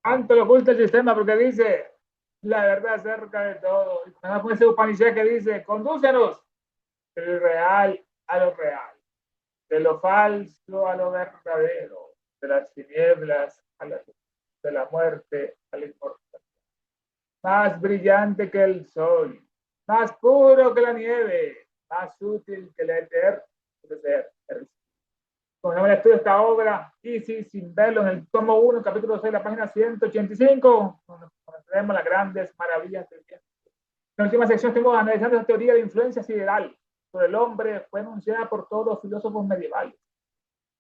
Tanto lo oculta el sistema porque dice la verdad acerca de todo. Y con ese Upanishad que dice, condúcenos del real a lo real, de lo falso a lo verdadero, de las tinieblas a la luz, de la muerte a la inmortalidad. Más brillante que el sol, más puro que la nieve, más útil que la eterna. Ponemos el estudio de esta obra, y sí, sin verlo, en el tomo 1, capítulo 6, la página 185, donde conocemos las grandes maravillas del tiempo. En la última sección estuvimos analizando la teoría de influencia sideral sobre el hombre, fue enunciada por todos los filósofos medievales.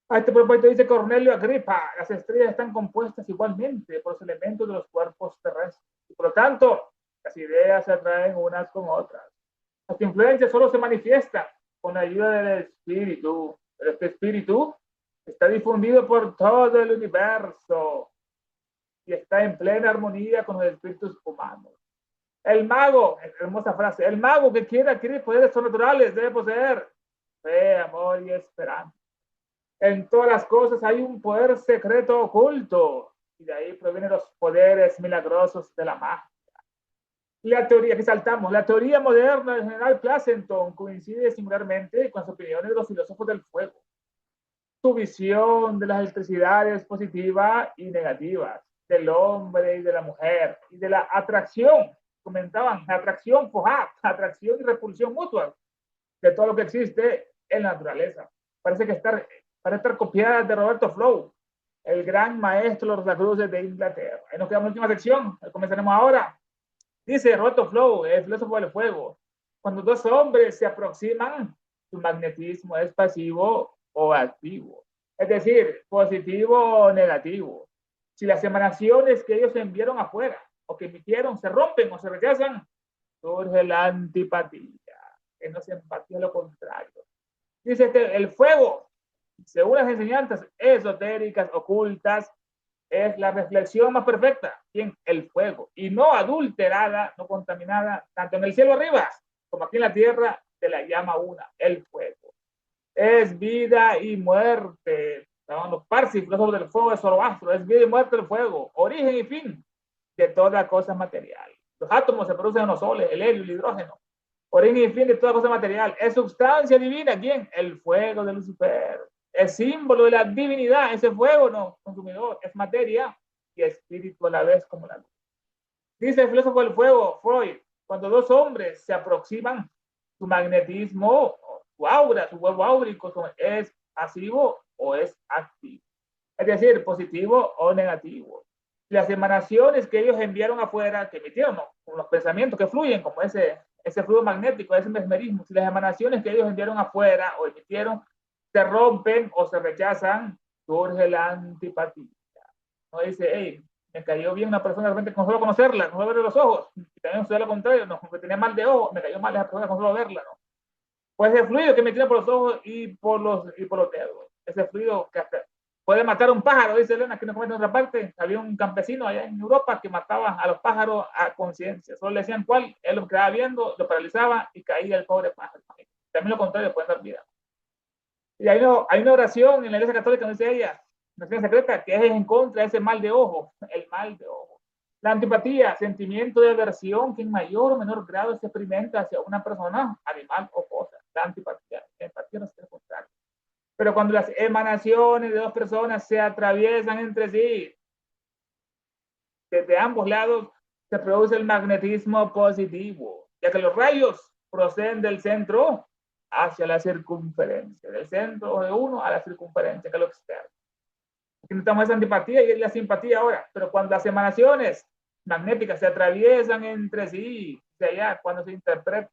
A este propósito dice Cornelio Agripa, las estrellas están compuestas igualmente por los elementos de los cuerpos terrestres, y por lo tanto, las ideas se atraen unas con otras. Esta influencia solo se manifiesta con la ayuda del espíritu, pero este espíritu está difundido por todo el universo y está en plena armonía con los espíritus humanos. El mago, hermosa frase, el mago que quiere adquirir poderes sobrenaturales debe poseer fe, amor y esperanza. En todas las cosas hay un poder secreto oculto y de ahí provienen los poderes milagrosos de la magia. La teoría que saltamos, la teoría moderna del general Placenton coincide singularmente con las opiniones de los filósofos del fuego. Su visión de las electricidades positivas y negativas, del hombre y de la mujer, y de la atracción, comentaban, atracción fojá, atracción y repulsión mutua, de todo lo que existe en la naturaleza. Parece estar copiada de Roberto Flow, el gran maestro de los Rosacruces de Inglaterra. Ahí nos quedamos en la última sección, comenzaremos ahora. Dice Roberto Flow, el filósofo del fuego, cuando dos hombres se aproximan, su magnetismo es pasivo o activo, es decir, positivo o negativo. Si las emanaciones que ellos enviaron afuera o que emitieron se rompen o se rechazan, surge la antipatía, que no es empatía, lo contrario. Dice que el fuego, según las enseñanzas esotéricas, ocultas, es la reflexión más perfecta, bien, el fuego, y no adulterada, no contaminada, tanto en el cielo arriba como aquí en la tierra, de la llama una, el fuego. Es vida y muerte. Estaban los parsis, filósofos del fuego de Zoroastro, es vida y muerte el fuego, origen y fin de toda cosa material. Los átomos se producen en los soles, el helio, el hidrógeno, origen y fin de toda cosa material. Es sustancia divina, ¿quién? El fuego de Lucifer. Es símbolo de la divinidad, ese fuego no consumidor, es materia y espíritu a la vez como la luz. Dice el filósofo del fuego, Freud, cuando dos hombres se aproximan, su magnetismo, su aura, su huevo áurico es pasivo o es activo. Es decir, positivo o negativo. Las emanaciones que ellos enviaron afuera, que emitieron, ¿no? Como los pensamientos que fluyen, como ese flujo magnético, ese mesmerismo, si las emanaciones que ellos enviaron afuera o emitieron se rompen o se rechazan, surge la antipatía. No dice, hey, me cayó bien una persona de repente con solo conocerla, con solo verle los ojos, y también sucede lo contrario, no, porque tenía mal de ojo, me cayó mal esa persona con solo verla, ¿no? Pues ese fluido que me tiene por los ojos y por los dedos, ese fluido que hasta puede matar a un pájaro, dice Elena, que no comenta en otra parte. Había un campesino allá en Europa que mataba a los pájaros a conciencia, solo le decían cuál, él lo quedaba viendo, lo paralizaba y caía el pobre pájaro. También lo contrario, puede dar vida. Y hay una oración en la iglesia católica, no dice ella, una oración secreta, que es en contra de ese mal de ojo, el mal de ojo. La antipatía, sentimiento de aversión que en mayor o menor grado se experimenta hacia una persona, animal o cosa. La antipatía, la empatía no es el contrario. Pero cuando las emanaciones de dos personas se atraviesan entre sí, desde ambos lados se produce el magnetismo positivo, ya que los rayos proceden del centro hacia la circunferencia, del centro de uno a la circunferencia, que es lo externo. Aquí necesitamos esa antipatía y la simpatía ahora, pero cuando las emanaciones magnéticas se atraviesan entre sí, de allá, cuando se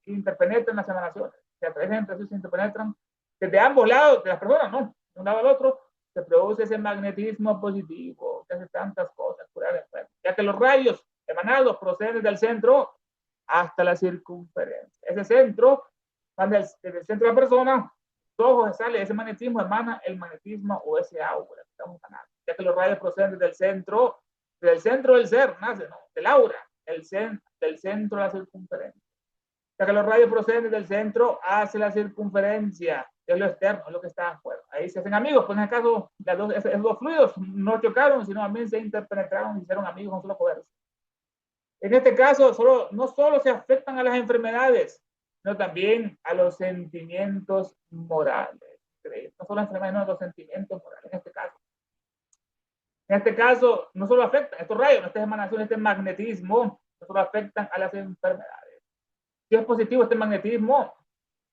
interpenetran las emanaciones, se atraviesan entre sí, se interpenetran desde ambos lados de las personas, ¿no? De un lado al otro, se produce ese magnetismo positivo que hace tantas cosas, curar enfermos, ya que los rayos emanados proceden desde el centro hasta la circunferencia. Ese centro, desde el centro de la persona, ojos sale ese magnetismo, emana el magnetismo o ese aura que estamos ganando, ya que los rayos proceden del centro del ser, nace, ¿no? Del aura, del centro a la circunferencia. Ya que los rayos proceden del centro hacia la circunferencia, es lo externo, es lo que está afuera. Ahí se hacen amigos, pues en el caso, esos dos fluidos no chocaron, sino también se interpenetraron y hicieron amigos con solo poder. En este caso, no solo se afectan a las enfermedades, sino también a los sentimientos morales. No solo las enfermedades, sino a los sentimientos morales en este caso. En este caso, no solo afectan estos rayos, estas emanaciones, este magnetismo, no solo afectan a las enfermedades. Si es positivo este magnetismo,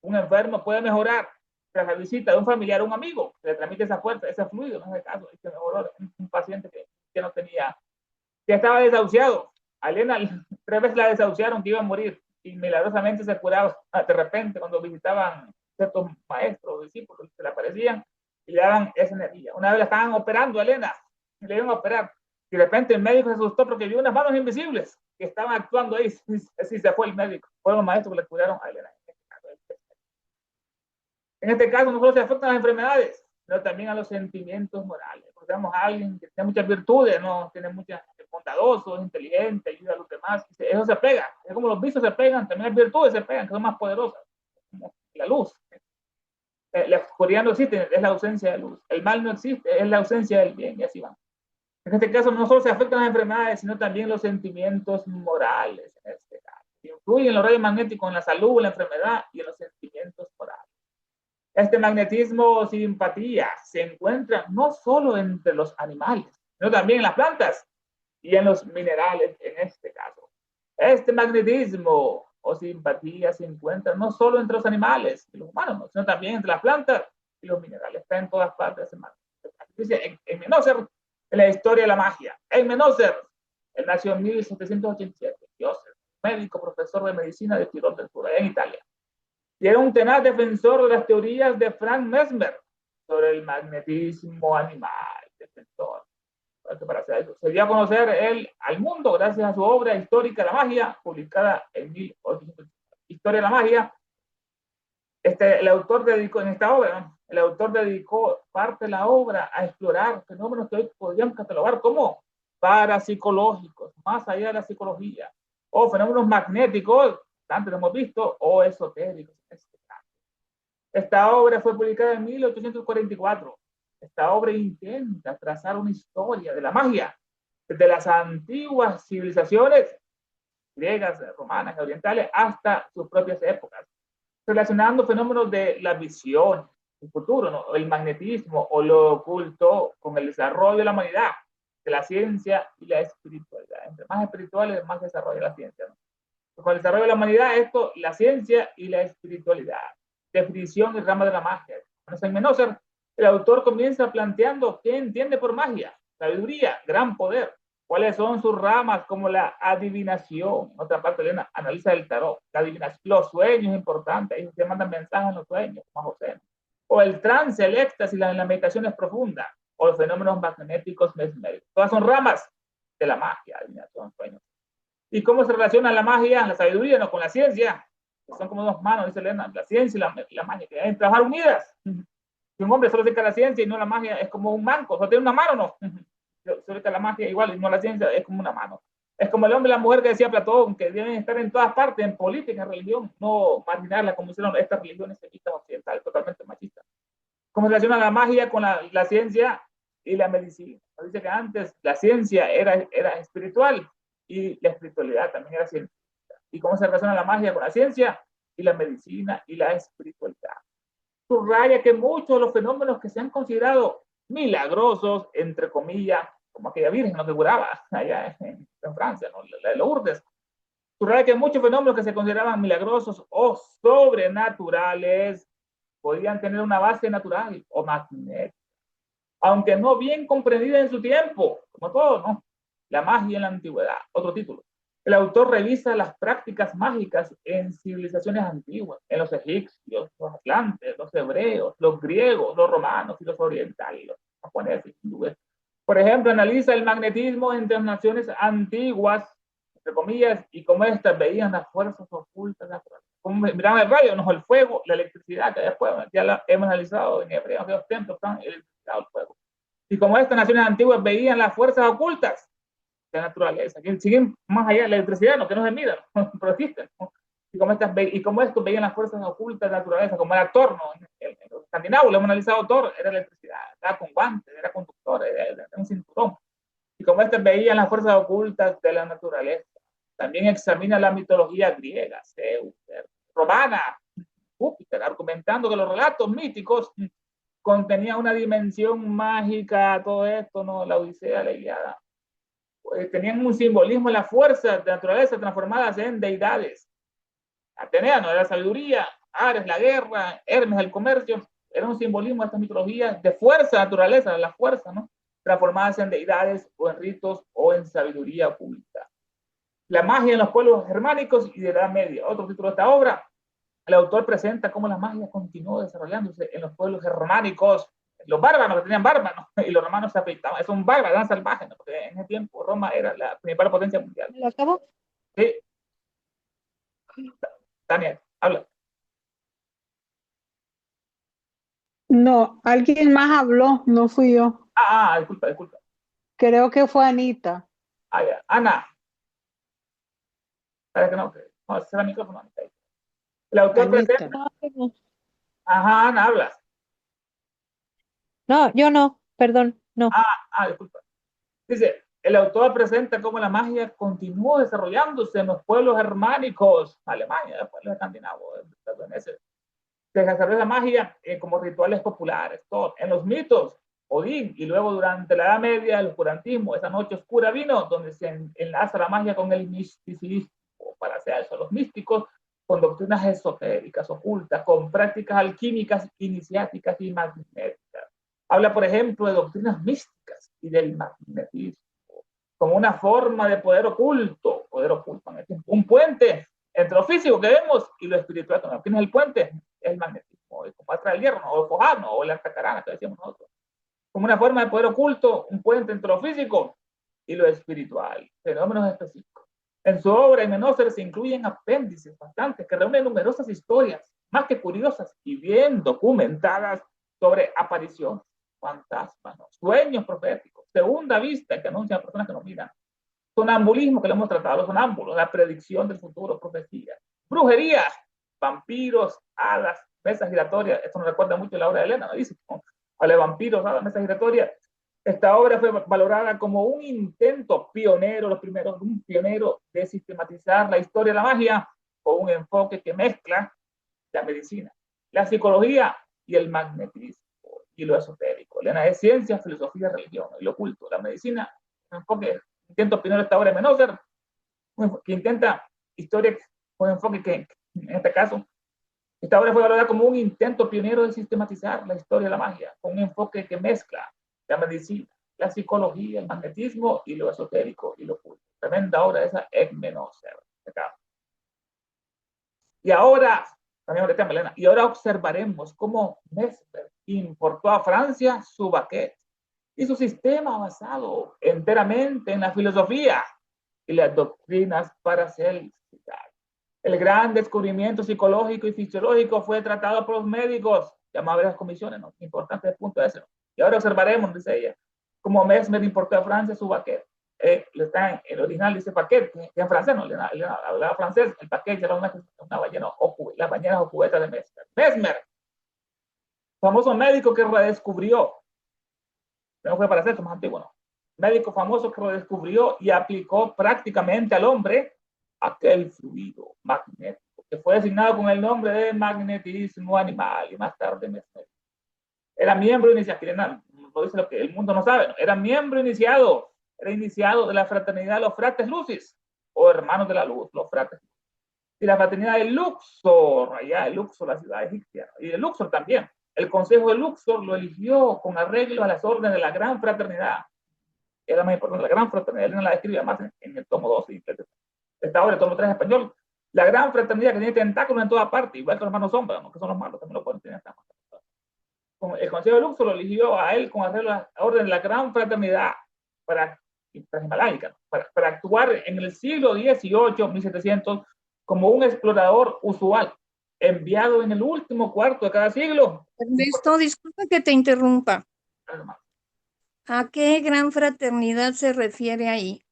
un enfermo puede mejorar tras la visita de un familiar o un amigo, que le transmite esa fuerza, ese fluido, en este caso, que mejoró un paciente que no tenía, que estaba desahuciado. A Elena 3 veces la desahuciaron, que iba a morir, y milagrosamente se curaba de repente cuando visitaban ciertos maestros o discípulos que le aparecían y le daban esa energía. Una vez la estaban operando a Elena, le iban a operar, y de repente el médico se asustó porque vio unas manos invisibles que estaban actuando ahí. Así se fue el médico. Fueron los maestros que le curaron a Elena. En este caso, no solo se afectan a las enfermedades, sino también a los sentimientos morales. Porque tenemos a alguien que tiene muchas virtudes, ¿no? Tiene muchas, es bondadoso, es inteligente, ayuda a los demás. Eso se pega. Es como los vicios se pegan, también las virtudes se pegan, que son más poderosas. Como la luz. La oscuridad no existe, es la ausencia de luz. El mal no existe, es la ausencia del bien, y así van. En este caso, no solo se afectan las enfermedades, sino también los sentimientos morales. En este caso, influyen los rayos magnéticos en la salud, en la enfermedad y en los sentimientos morales. Este magnetismo o simpatía se encuentra no solo entre los animales, sino también en las plantas y en los minerales en este caso. Este magnetismo o simpatía se encuentra no solo entre los animales y los humanos, sino también entre las plantas y los minerales. Está en todas partes. Dice en Menócer, en la historia de la magia. En Menócer, él nació en 1787. Joseph, médico, profesor de medicina de Tirol del Sur, en Italia. Y era un tenaz defensor de las teorías de Frank Mesmer sobre el magnetismo animal, defensor. Se dio a conocer él al mundo gracias a su obra histórica La magia, publicada en 1800. Historia de la magia. El autor dedicó en esta obra, ¿no? El autor dedicó parte de la obra a explorar fenómenos que hoy podríamos catalogar como parapsicológicos, más allá de la psicología, o fenómenos magnéticos, antes lo hemos visto, o esotéricos. Esta obra fue publicada en 1844. Esta obra intenta trazar una historia de la magia desde las antiguas civilizaciones griegas, romanas y orientales hasta sus propias épocas, relacionando fenómenos de la visión, el futuro, ¿no? El magnetismo o lo oculto con el desarrollo de la humanidad, de la ciencia y la espiritualidad. Entre más espirituales, más desarrolla la ciencia, ¿no? Con el desarrollo de la humanidad, esto, la ciencia y la espiritualidad. Definición y rama de la magia. En Menócer, el autor comienza planteando qué entiende por magia, sabiduría, gran poder, cuáles son sus ramas, como la adivinación. En otra parte, Elena analiza el tarot, la adivinación, los sueños importantes, ahí se mandan mensajes en los sueños, como José. O el trance, el éxtasis, la meditación es profunda, o los fenómenos magnéticos mesméricos. Todas son ramas de la magia, adivinación, sueños. ¿Y cómo se relaciona la magia, la sabiduría, no, con la ciencia? Son como dos manos, dice Elena, la ciencia y la magia, que deben trabajar unidas. Si un hombre solo se dedica a la ciencia y no a la magia, es como un manco, solo tiene una mano, ¿no? Solo se dedica a la magia igual y no a la ciencia, es como una mano. Es como el hombre y la mujer que decía Platón, que deben estar en todas partes, en política, en religión, no marginarla como hicieron estas religiones occidentales, totalmente machistas. ¿Cómo se relaciona la magia con la ciencia y la medicina? Dice que antes la ciencia era espiritual y la espiritualidad también era científica. ¿Y cómo se relaciona la magia con la ciencia y la medicina y la espiritualidad? Subraya que muchos de los fenómenos que se han considerado milagrosos, entre comillas, como aquella virgen que curaba allá en Francia, ¿no? La de Lourdes. Subraya que muchos fenómenos que se consideraban milagrosos o sobrenaturales podían tener una base natural o magnética, aunque no bien comprendida en su tiempo, como todo, ¿no? La magia en la antigüedad, otro título. El autor revisa las prácticas mágicas en civilizaciones antiguas, en los egipcios, los atlantes, los hebreos, los griegos, los romanos y los orientales, los japoneses, hindúes. Por ejemplo, analiza el magnetismo entre las naciones antiguas, entre comillas, y cómo estas veían las fuerzas ocultas naturales. Como miraban el rayo, no el fuego, la electricidad, que después ya la hemos analizado en hebreo, que los templos están electrificados el fuego. Y como estas naciones antiguas veían las fuerzas ocultas de la naturaleza, que siguen más allá de la electricidad, no que no se midan, pero existen, ¿no? y cómo estos veían las fuerzas ocultas de la naturaleza, como era Thor, ¿no? En los escandinavos lo hemos analizado. Thor era electricidad, estaba con guantes, era conductor, era un cinturón. Y cómo estos veían las fuerzas ocultas de la naturaleza. También examina la mitología griega, Zeus, romana, Júpiter, argumentando que los relatos míticos contenían una dimensión mágica, todo esto, ¿no? La Odisea, la Ilíada. Tenían un simbolismo en las fuerzas de naturaleza transformadas en deidades. Atenea no era la sabiduría, Ares la guerra, Hermes el comercio, era un simbolismo de estas mitologías de fuerza, naturaleza, de la fuerza, ¿no? Transformadas en deidades o en ritos o en sabiduría oculta. La magia en los pueblos germánicos y de la Edad Media. Otro título de esta obra, el autor presenta cómo la magia continuó desarrollándose en los pueblos germánicos. Los bárbaros que tenían barba, ¿no? Y los romanos se afeitaban. Es un bárbaro, eran salvajes, ¿no? Porque en ese tiempo Roma era la principal potencia mundial. ¿Lo acabo? Sí, Daniel, habla. No, alguien más habló, no fui yo. Disculpa, disculpa. Creo que fue Anita. Ya. Ana. Para que no, cerrar el micrófono. El autor Anita. presenta. Ajá, Ana, hablas. No, yo no, perdón, no. Disculpa. Dice, el autor presenta cómo la magia continuó desarrollándose en los pueblos germánicos, Alemania, los pueblos escandinavos, estadounidenses. Se desarrolló la magia como rituales populares, todo. En los mitos, Odín, y luego durante la Edad Media, el oscurantismo, esa noche oscura vino, donde se enlaza la magia con el misticismo, para hacer eso, los místicos, con doctrinas esotéricas, ocultas, con prácticas alquímicas, iniciáticas y magnéticas. Habla, por ejemplo, de doctrinas místicas y del magnetismo, como una forma de poder oculto, un puente entre lo físico que vemos y lo espiritual. ¿Quién es el puente? Es el magnetismo, como atrás del hierro, o el fojano, o la tacarana, que decíamos nosotros. Como una forma de poder oculto, un puente entre lo físico y lo espiritual, fenómenos específicos. En su obra, en Menócer, se incluyen apéndices bastantes que reúnen numerosas historias, más que curiosas y bien documentadas, sobre apariciones, fantasmas, ¿no? Sueños proféticos, segunda vista que anuncian a personas que nos miran, sonambulismo que lo hemos tratado, los sonámbulos, la predicción del futuro, profecía, brujería, vampiros, hadas, mesas giratorias. Esto nos recuerda mucho a la obra de Elena, ¿no? Dice, ¿no? Habla de vampiros, hadas, mesas giratorias. Esta obra fue valorada como un intento pionero, los primeros, un pionero de sistematizar la historia de la magia con un enfoque que mezcla la medicina, la psicología y el magnetismo y lo esotérico. Elena es ciencia, filosofía, religión y lo oculto. La medicina, un enfoque, intento pionero esta obra de Menócer, que intenta historia con enfoque que, en este caso, esta obra fue valorada como un intento pionero de sistematizar la historia de la magia, con un enfoque que mezcla la medicina, la psicología, el magnetismo y lo esotérico y lo oculto. Tremenda obra esa, Menócer. Y ahora, y ahora observaremos cómo Mesmer importó a Francia su baquet y su sistema basado enteramente en la filosofía y las doctrinas paracelsias. El gran descubrimiento psicológico y fisiológico fue tratado por los médicos, llamadas las comisiones, ¿no? Importante el punto ese, ¿no? Y ahora observaremos, dice ella, cómo Mesmer importó a Francia su baquet. Está en el original, dice paquet, que en francés, no, hablaba francés, el paquet era una ballena, las ballenas o cubetas de Mesmer. Mesmer, famoso médico que redescubrió, no fue para ser más antiguo, no, médico famoso que redescubrió y aplicó prácticamente al hombre aquel fluido magnético que fue designado con el nombre de magnetismo animal y más tarde Mesmer. Era miembro iniciado, no dice lo que el mundo no sabe, ¿no? Era miembro iniciado, era iniciado de la fraternidad de los fratres Lucis, o hermanos de la luz, los fratres. Y la fraternidad de Luxor, allá de Luxor, la ciudad egipcia, y de Luxor también. El consejo de Luxor lo eligió con arreglo a las órdenes de la gran fraternidad. Era más importante, la gran fraternidad, él la describe más en el tomo 2 y esta obra, el tomo 3 en español. La gran fraternidad que tiene tentáculos en toda parte, igual que los hermanos sombra, ¿no? Que son los malos, también lo pueden tener. El Consejo de Luxor lo eligió a él con arreglo a la orden de la gran fraternidad para actuar en el siglo XVIII, 1700, como un explorador usual, enviado en el último cuarto de cada siglo. Ernesto, disculpa que te interrumpa. ¿A qué gran fraternidad se refiere ahí?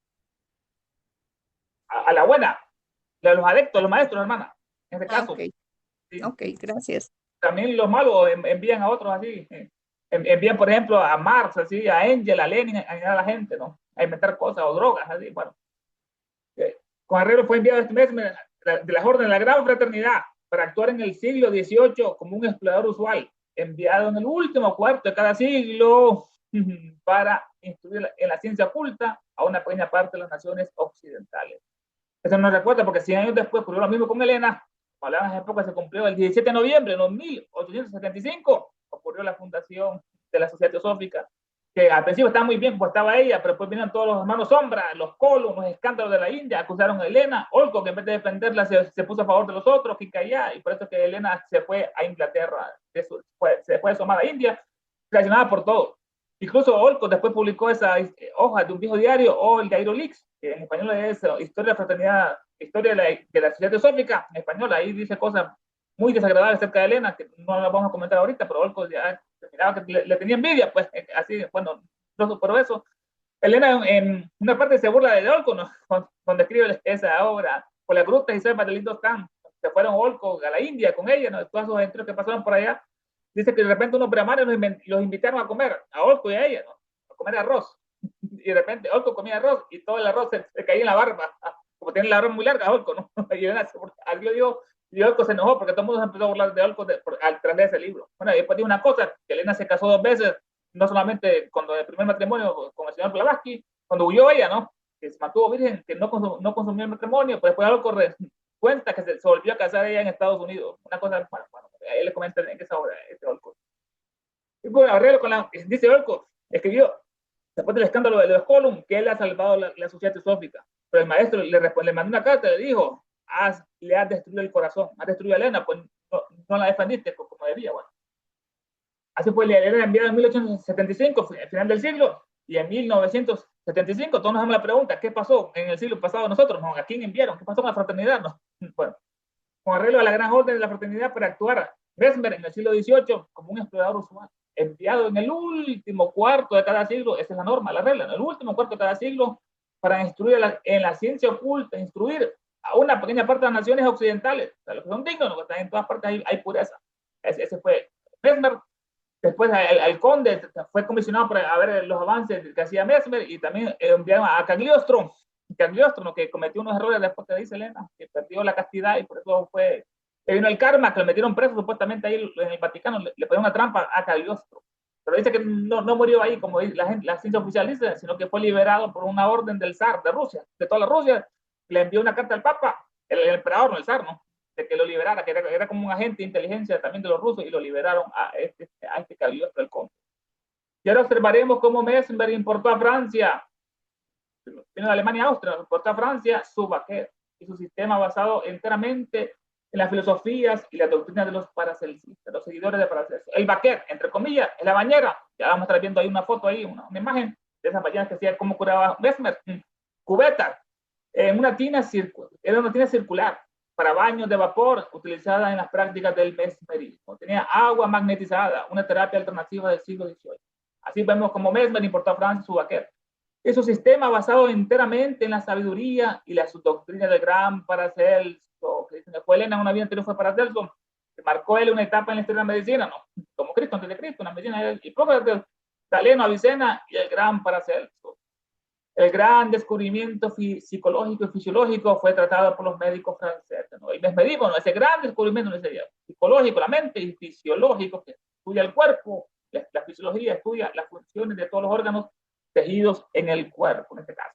A la buena, a los adeptos, a los maestros, hermana. en este Ah, caso. ok, Sí. ok, gracias. También los malos envían a otros así. Envían, por ejemplo, a Marx, así, a Engel, a Lenin, a engañar a la gente, ¿no? A inventar cosas o drogas, así. Bueno, con Arreglo fue enviado este mes de las órdenes de la Gran Fraternidad para actuar en el siglo XVIII como un explorador usual, enviado en el último cuarto de cada siglo para instruir en la ciencia oculta a una pequeña parte de las naciones occidentales. Eso no recuerda porque 100 años después ocurrió lo mismo con Elena. Para las épocas se cumplió el 17 de noviembre de 1875, ocurrió la fundación de la Sociedad Teosófica, que al principio estaba muy bien, pues estaba ella, pero después vinieron todos los hermanos Sombra, los Column, los escándalos de la India, acusaron a Elena. Olco, que en vez de defenderla, se puso a favor de los otros, Kikaya, y por eso que Elena se fue a Inglaterra, se fue asomada a India, traicionada por todo. Incluso Olco después publicó esa hoja de un viejo diario, o el Gairo Leaks, que en español es Historia de la Fraternidad, Historia de la Sociedad Teosófica, en español, ahí dice cosas muy desagradables acerca de Elena, que no las vamos a comentar ahorita, pero Olco ya miraba que le tenía envidia, pues, así, bueno, no por eso. Elena en una parte se burla de Olco, ¿no? Cuando escribe esa obra, por las grutas y selvas del Indostán, se fueron Olco a la India con ella, ¿no? Todos esos aventuros que pasaron por allá. Dice que de repente unos brahmanes los invitaron a comer, a Olco y a ella, ¿no? A comer arroz. Y de repente Olco comía arroz y todo el arroz se caía en la barba, como tiene la barba muy larga, Olco, ¿no? Y alguien dijo, y Olco se enojó porque todo el mundo se empezó a burlar de Olco al través de ese libro. Bueno, y después dijo una cosa, que Elena se casó 2 veces, no solamente cuando el primer matrimonio con el señor Blavatsky, cuando huyó ella, ¿no? Que se mantuvo virgen, que no consumió el matrimonio, pero después Olco cuenta que se volvió a casar ella en Estados Unidos. Una cosa, bueno, él le comenta en esa obra, este Olco. Y bueno, arreglo con dice Olco, escribió, después del escándalo de los Column, que él ha salvado la sociedad teosófica. Pero el maestro le mandó una carta y le dijo, le has destruido el corazón, has destruido a Elena, pues no la defendiste como debía. Bueno. Así fue, le era enviado en 1875, al final del siglo, y en 1975, todos nos hacemos la pregunta, ¿qué pasó en el siglo pasado nosotros? ¿No? ¿A quién enviaron? ¿Qué pasó con la fraternidad? No. Bueno, con arreglo a la gran orden de la fraternidad para actuar Mesmer en el siglo XVIII como un explorador usual, enviado en el último cuarto de cada siglo, esa es la norma, la regla, en el último cuarto de cada siglo, para instruir en la ciencia oculta, instruir a una pequeña parte de las naciones occidentales, o sea, los que son dignos, los que están en todas partes hay pureza. Ese fue Mesmer. Después al conde fue comisionado para ver los avances que hacía Mesmer y también enviaron a Cagliostro, que cometió unos errores después que dice Elena, que perdió la castidad y por eso vino el karma, que lo metieron preso supuestamente ahí en el Vaticano, le ponieron una trampa a Cagliostro. Pero dice que no murió ahí, como la ciencia oficial dice, sino que fue liberado por una orden del zar de Rusia, de toda la Rusia, le envió una carta al Papa, el emperador, no el zar, ¿no? De que lo liberara, que era como un agente de inteligencia también de los rusos, y lo liberaron a este Cagliostro del Conde. Y ahora observaremos cómo Mesmer importó a Francia, vino de Alemania a Austria, importó a Francia su Baquer y su sistema basado enteramente en las filosofías y las doctrinas de los paracelcistas, los seguidores de Paracelso. El Baquer, entre comillas, es la bañera. Ya vamos a estar viendo ahí una foto, ahí, una imagen de esas bañeras que decía cómo curaba Mesmer. Cubeta, en una tina era una tina circular para baños de vapor utilizada en las prácticas del mesmerismo. Tenía agua magnetizada, una terapia alternativa del siglo XVIII. Así vemos como Mesmer importó a Francia su Baquer. Es un sistema basado enteramente en la sabiduría y la doctrina del gran Paracelso, que dicen que fue Elena, una vida anterior fue Paracelso, que marcó él una etapa en la historia de la medicina, ¿no? Como Cristo, antes de Cristo, la medicina, y Hipócrates, Galeno, Avicena y el gran Paracelso. El gran descubrimiento psicológico y fisiológico fue tratado por los médicos franceses, ¿no? El mesmerismo, ¿no? Ese gran descubrimiento, ¿no? Sería psicológico, la mente, y fisiológico, que estudia el cuerpo, la fisiología estudia las funciones de todos los órganos tejidos en el cuerpo, en este caso.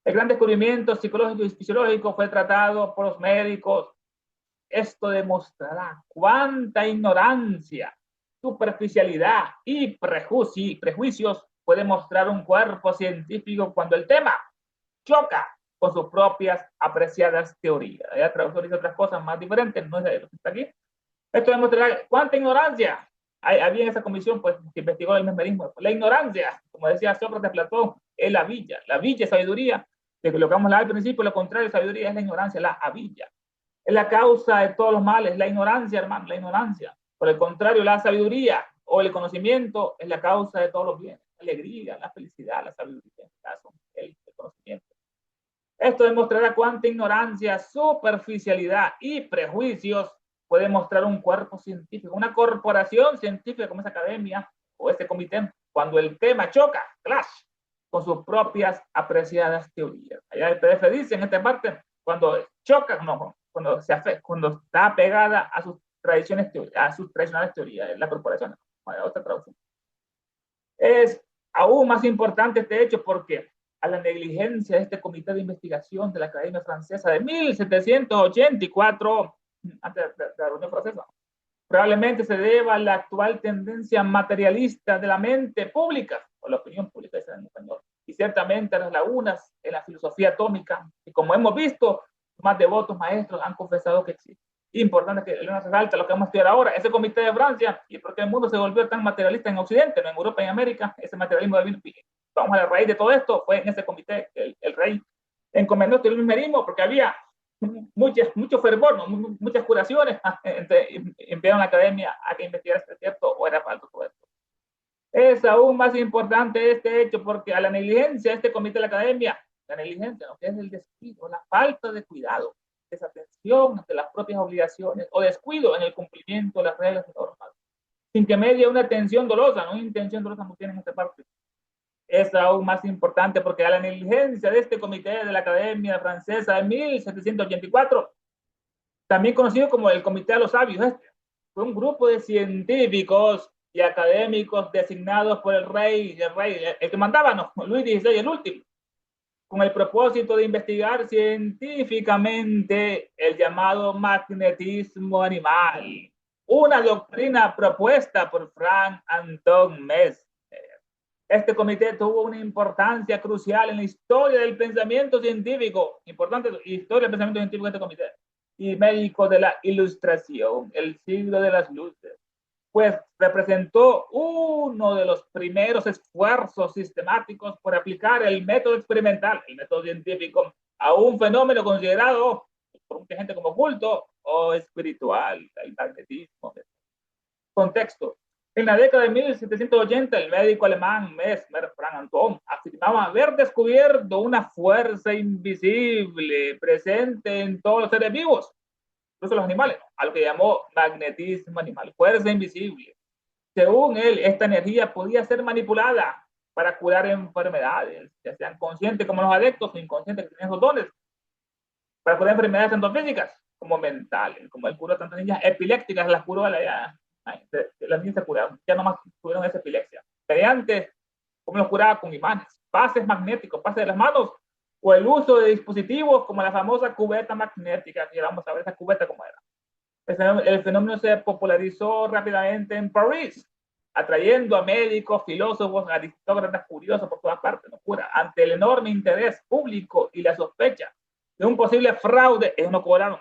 El gran descubrimiento psicológico y fisiológico fue tratado por los médicos. Esto demostrará cuánta ignorancia, superficialidad y prejuicios puede mostrar un cuerpo científico cuando el tema choca con sus propias apreciadas teorías. El traductor dice otras cosas más diferentes, no es lo que está aquí. Esto demostrará cuánta ignorancia había en esa comisión, pues, que investigó el mesmerismo. La ignorancia, como decía Sócrates, Platón, es la villa. La villa es sabiduría. De lo que vamos a hablar al principio, lo contrario de sabiduría es la ignorancia, la avilla. Es la causa de todos los males, la ignorancia, hermano, la ignorancia. Por el contrario, la sabiduría o el conocimiento es la causa de todos los bienes. La alegría, la felicidad, la sabiduría, en este caso, el conocimiento. Esto demostrará cuánta ignorancia, superficialidad y prejuicios puede mostrar un cuerpo científico, una corporación científica como esa academia o este comité, cuando el tema choca, clash, con sus propias apreciadas teorías. Allá el PDF dice en esta parte, cuando choca, no, cuando se afecta, cuando está pegada a sus tradiciones, a sus tradicionales teorías, la corporación, otra traducción. Es aún más importante este hecho porque a la negligencia de este comité de investigación de la Academia Francesa de 1784, antes de la Reunión Francesa, probablemente se deba a la actual tendencia materialista de la mente pública, o la opinión pública, en español, y ciertamente a las lagunas en la filosofía atómica, y como hemos visto, más devotos maestros han confesado que existe. Importante que Elena se salta lo que vamos a estudiar ahora, ese comité de Francia, y por qué el mundo se volvió tan materialista en Occidente, no en Europa y en América, ese materialismo de Bill. Vamos a la raíz de todo esto, fue en ese comité el rey encomendó el mesmerismo porque había mucho fervor, ¿no? Muchas curaciones, enviaron a la academia a que investigara si es cierto o era falso todo esto. Es aún más importante este hecho porque a la negligencia de este comité de la academia, la negligencia, lo que es el descuido, la falta de cuidado, desatención ante las propias obligaciones o descuido en el cumplimiento de las reglas y normas, sin que medie una atención dolosa, no una intención dolosa como tienen en esta parte. Es aún más importante porque a la negligencia de este comité de la Academia Francesa de 1784, también conocido como el Comité de los Sabios, fue un grupo de científicos y académicos designados por el rey, el que mandaba, no, Luis XVI, el último, con el propósito de investigar científicamente el llamado magnetismo animal, una doctrina propuesta por Frank Anton Mesmer. Este comité tuvo una importancia crucial en la historia del pensamiento científico, importante historia del pensamiento científico de este comité, y médico de la Ilustración, el siglo de las luces, pues representó uno de los primeros esfuerzos sistemáticos por aplicar el método experimental, el método científico, a un fenómeno considerado por mucha gente como oculto o espiritual, el magnetismo. Contexto. En la década de 1780, el médico alemán Mesmer, Frank Anton, afirmaba haber descubierto una fuerza invisible presente en todos los seres vivos, incluso los animales, ¿no? A lo que llamó magnetismo animal, fuerza invisible. Según él, esta energía podía ser manipulada para curar enfermedades, ya sean conscientes como los adeptos o inconscientes que tienen esos dones, para curar enfermedades tanto físicas como mentales, como él curó tantas niñas epilépticas, las curó a las niñas se curaron, ya nomás tuvieron esa epilepsia. Mediante, como los curaba con imanes, pases magnéticos, pases de las manos, o el uso de dispositivos como la famosa cubeta magnética, que vamos a ver esa cubeta cómo era. El fenómeno se popularizó rápidamente en París, atrayendo a médicos, filósofos, aristócratas curiosos por todas partes, ¿no? Ante el enorme interés público y la sospecha de un posible fraude, ellos no cobraron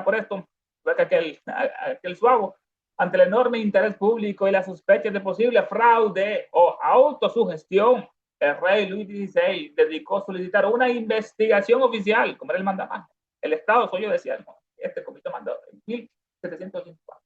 por esto, aquel suavo, ante el enorme interés público y la sospecha de posible fraude o autosugestión, el rey Luis XVI dedicó a solicitar una investigación oficial, como era el mandamás. El Estado soy yo, decía, ¿no? Este comité mandó en 1784.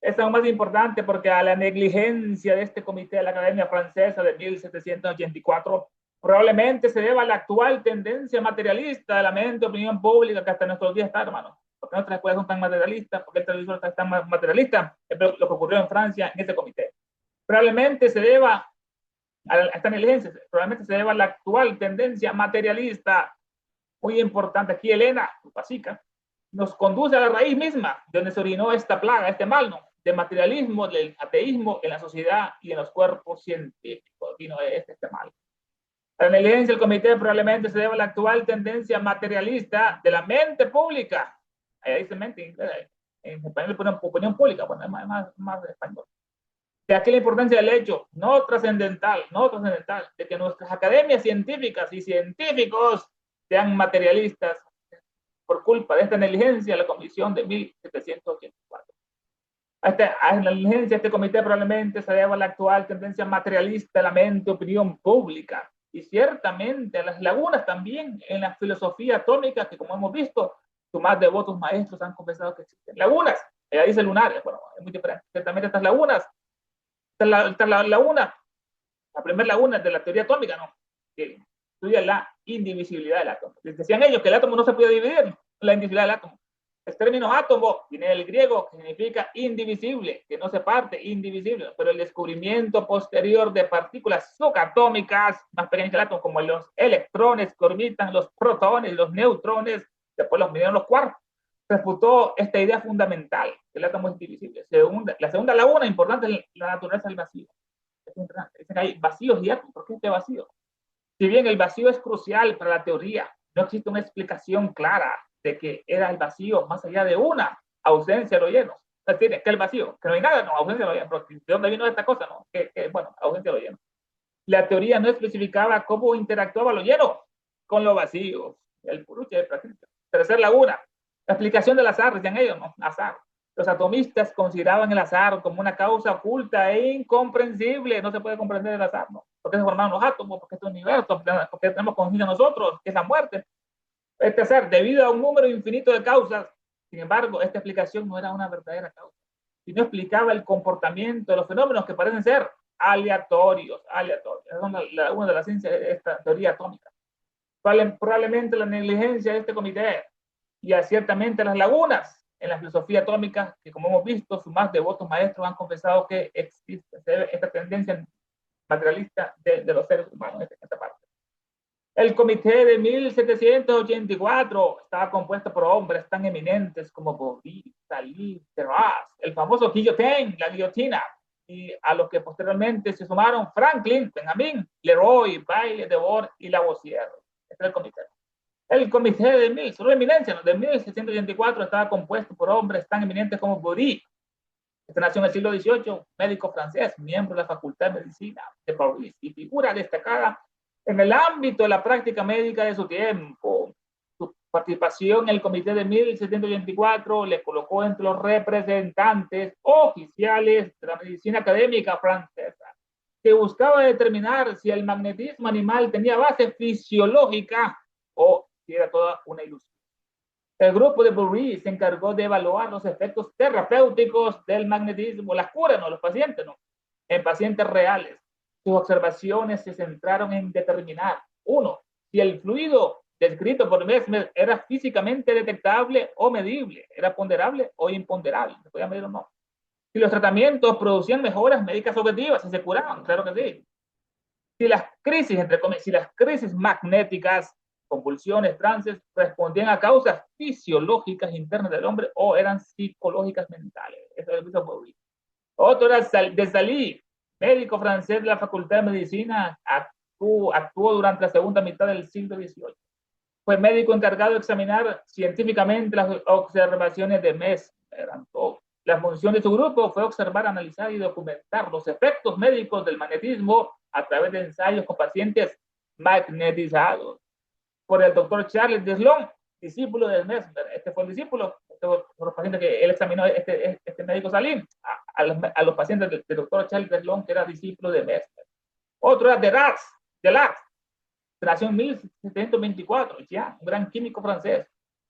Es aún más importante porque a la negligencia de este comité de la Academia Francesa de 1784 probablemente se deba a la actual tendencia materialista de la mente, opinión pública, que hasta nuestros días está, hermano. Porque nuestras escuelas son tan materialistas, porque el televisor está tan materialista, es lo que ocurrió en Francia en ese comité. Probablemente se deba a esta negligencia, probablemente se deba a la actual tendencia materialista, muy importante. Aquí Elena Pasica nos conduce a la raíz misma de donde se originó esta plaga, este mal, ¿no? De materialismo, del ateísmo en la sociedad y en los cuerpos científicos. Vino este mal. La negligencia del comité probablemente se debe a la actual tendencia materialista de la mente pública. Ahí dice mente, en español ponen opinión pública, bueno, es más de español. De aquí la importancia del hecho no trascendental, de que nuestras academias científicas y científicos sean materialistas por culpa de esta negligencia de la Comisión de 1784. A la negligencia de este comité probablemente se debe a la actual tendencia materialista de la mente, opinión pública, y ciertamente a las lagunas también en la filosofía atómica, que como hemos visto, sus más devotos maestros han confesado que existen. Lagunas, ella dice lunares, bueno, es muy diferente. Ciertamente estas lagunas, la laguna, la primera laguna de la teoría atómica, ¿no? Que estudia la indivisibilidad del átomo. Decían ellos que el átomo no se puede dividir, la indivisibilidad del átomo. El término átomo viene del griego, que significa indivisible, que no se parte, indivisible. Pero el descubrimiento posterior de partículas subatómicas más pequeñas que el átomo, como los electrones que orbitan, los protones, los neutrones, después los midieron los quarks, refutó esta idea fundamental, que el átomo es indivisible. La segunda laguna importante es la naturaleza del vacío. Dicen que hay vacíos y átomos. ¿Por qué este vacío? Si bien el vacío es crucial para la teoría, no existe una explicación clara de que era el vacío más allá de una ausencia de lo lleno. Es decir, que el vacío, que no hay nada, no, ausencia de lo lleno. Pero ¿de dónde vino esta cosa? No? Bueno, ausencia de lo lleno. La teoría no especificaba cómo interactuaba lo lleno con lo vacío. El puruche de práctica. Tercera laguna, la explicación del azar, decían ellos, ¿no? Azar. Los atomistas consideraban el azar como una causa oculta e incomprensible. No se puede comprender el azar, ¿no? ¿Por qué se formaron los átomos? ¿Por qué este universo? ¿Por qué tenemos conciencia nosotros? ¿Qué es la muerte? Este azar, debido a un número infinito de causas. Sin embargo, esta explicación no era una verdadera causa, sino explicaba el comportamiento de los fenómenos que parecen ser aleatorios. Es una de las ciencias de esta teoría atómica. Probablemente la negligencia de este comité y ciertamente las lagunas en la filosofía atómica, que como hemos visto, sus más devotos maestros han confesado que existe esta tendencia materialista de los seres humanos en esta parte. El comité de 1784 estaba compuesto por hombres tan eminentes como Bobby, Salih, Terraz, el famoso guillotine, la guillotina, y a los que posteriormente se sumaron Franklin, Benjamin, Leroy, Bailey, Debord y Lavoisier. Este es el comité. El comité de su eminencia, de 1684 estaba compuesto por hombres tan eminentes como Bobby. Este nació en el siglo XVIII, médico francés, miembro de la Facultad de Medicina de París y figura destacada en el ámbito de la práctica médica de su tiempo. Su participación en el comité de 1784 le colocó entre los representantes oficiales de la medicina académica francesa, que buscaba determinar si el magnetismo animal tenía base fisiológica o si era toda una ilusión. El grupo de Bury se encargó de evaluar los efectos terapéuticos del magnetismo, las curas, no los pacientes, no, en pacientes reales. Sus observaciones se centraron en determinar, uno, si el fluido descrito por Mesmer era físicamente detectable o medible, era ponderable o imponderable, se podía medir o no. Si los tratamientos producían mejoras médicas objetivas, si se curaban, claro que sí. Si las crisis, entre comillas, si las crisis magnéticas, convulsiones, trances, respondían a causas fisiológicas internas del hombre o eran psicológicas mentales. Eso es lo que otro era de Salih, médico francés de la Facultad de Medicina, actuó durante la segunda mitad del siglo XVIII. Fue médico encargado de examinar científicamente las observaciones de Mesmer. La función de su grupo fue observar, analizar y documentar los efectos médicos del magnetismo a través de ensayos con pacientes magnetizados por el doctor Charles de Sloan, discípulo de Mesmer. Este fue el discípulo, por los pacientes que él examinó, este médico Salim, a los pacientes del doctor Charles de Sloan, que era discípulo de Mesmer. Otro era Delars, nació en 1724, ya, un gran químico francés.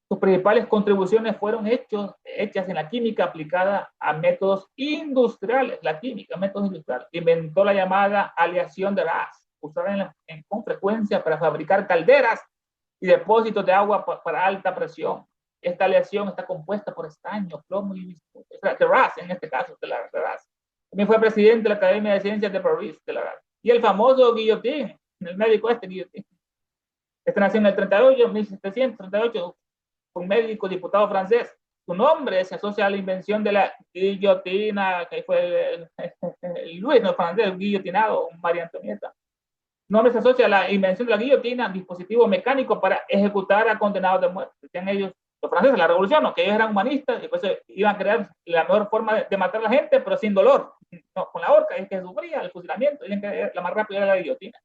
Sus principales contribuciones fueron hechas en la química aplicada a métodos industriales, Inventó la llamada aleación de gas, usada con frecuencia para fabricar calderas y depósitos de agua para alta presión. Esta aleación está compuesta por estaño, plomo y Terraz, en este caso, Terraz. También fue presidente de la Academia de Ciencias de París, y el famoso Guillotin, el médico Guillotin. Este nació en el 38, 1738, un médico diputado francés. Su nombre se asocia a la invención de la guillotina, que fue Luis, no francés, guillotinado, María Antonieta. Su nombre se asocia a la invención de la guillotina, dispositivo mecánico para ejecutar a condenados de muerte. Decían ellos, los franceses, la revolución, ¿no? Que ellos eran humanistas y pues iban a crear la mejor forma de matar a la gente, pero sin dolor, no, con la horca, es que sufría el fusilamiento, y que la más rápida era la guillotina.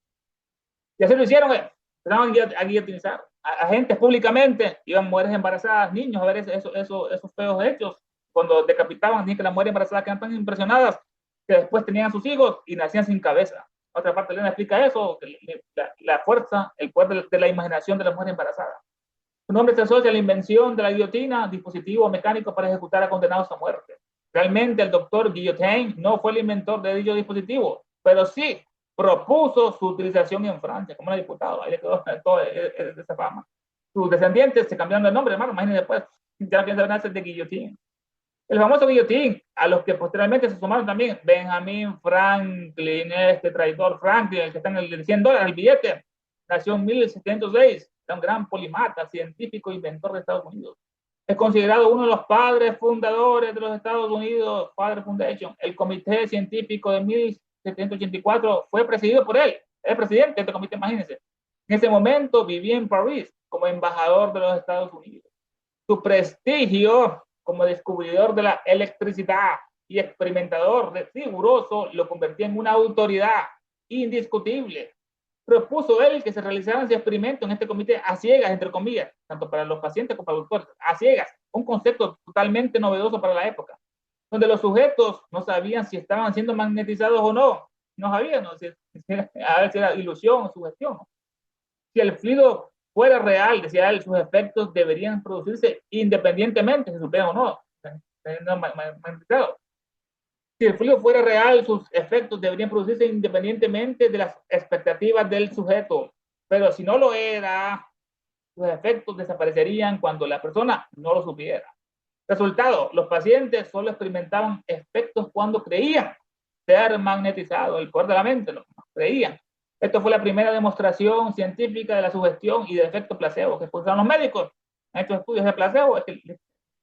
Y así lo hicieron, empezaron a guillotinizar a gente públicamente, iban mujeres embarazadas, niños, a ver esos feos hechos, cuando decapitaban, dicen que las mujeres embarazadas quedan tan impresionadas que después tenían a sus hijos y nacían sin cabeza. Otra parte Elena explica eso, la fuerza, el poder de la imaginación de la mujer embarazada. Su nombre se asocia a la invención de la guillotina, dispositivo mecánico para ejecutar a condenados a muerte. Realmente el doctor Guillotin no fue el inventor de dicho dispositivo, pero sí propuso su utilización en Francia como una diputada. Ahí le quedó toda esa fama. Sus descendientes se cambiaron de nombre, hermano. Imagínense después, ya no piensan hacer de Guillotín. El famoso Guillotín, a los que posteriormente se sumaron también Benjamin Franklin, este traidor Franklin, el que está en el $100, el billete, nació en 1706, era un gran polimata, científico, inventor de Estados Unidos. Es considerado uno de los padres fundadores de los Estados Unidos, Father Foundation. El comité científico de 1784 fue presidido por él, el presidente de este comité, imagínense. En ese momento vivía en París como embajador de los Estados Unidos. Su prestigio como descubridor de la electricidad y experimentador riguroso lo convertía en una autoridad indiscutible. Propuso él que se realizaran experimentos en este comité a ciegas, entre comillas, tanto para los pacientes como para los doctores, a ciegas, un concepto totalmente novedoso para la época, donde los sujetos no sabían si estaban siendo magnetizados o no, no sabían, ¿no? A ver si era ilusión o sugestión. Si el fluido fuera real, decía él, sus efectos deberían producirse independientemente, se supieran o no, si el fluido fuera real, sus efectos deberían producirse independientemente de las expectativas del sujeto. Pero si no lo era, sus efectos desaparecerían cuando la persona no lo supiera. Resultado, los pacientes solo experimentaban efectos cuando creían ser magnetizados, el poder de la mente, no creían. Esto fue la primera demostración científica de la sugestión y del efecto placebo que usaron los médicos en estos estudios de placebo. Es que le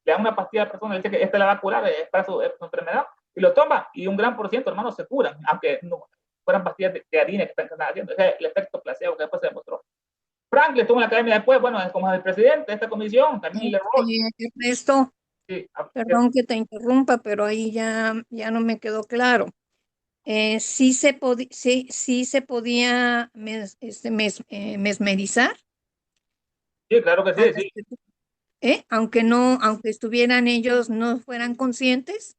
dan una pastilla a la persona, le dicen que esta la va a curar, es para su enfermedad, y lo toma, y un gran por ciento, hermanos, se curan, aunque no fueran pastillas de harina que están haciendo. Ese es el efecto placebo que después se demostró. Franklin estuvo en la academia después, bueno, como el presidente de esta comisión, también Leroy. Ernesto, sí, perdón que te interrumpa, pero ahí ya no me quedó claro. Sí se podía mesmerizar. Sí, claro que sí, sí. Aunque estuvieran ellos, no fueran conscientes.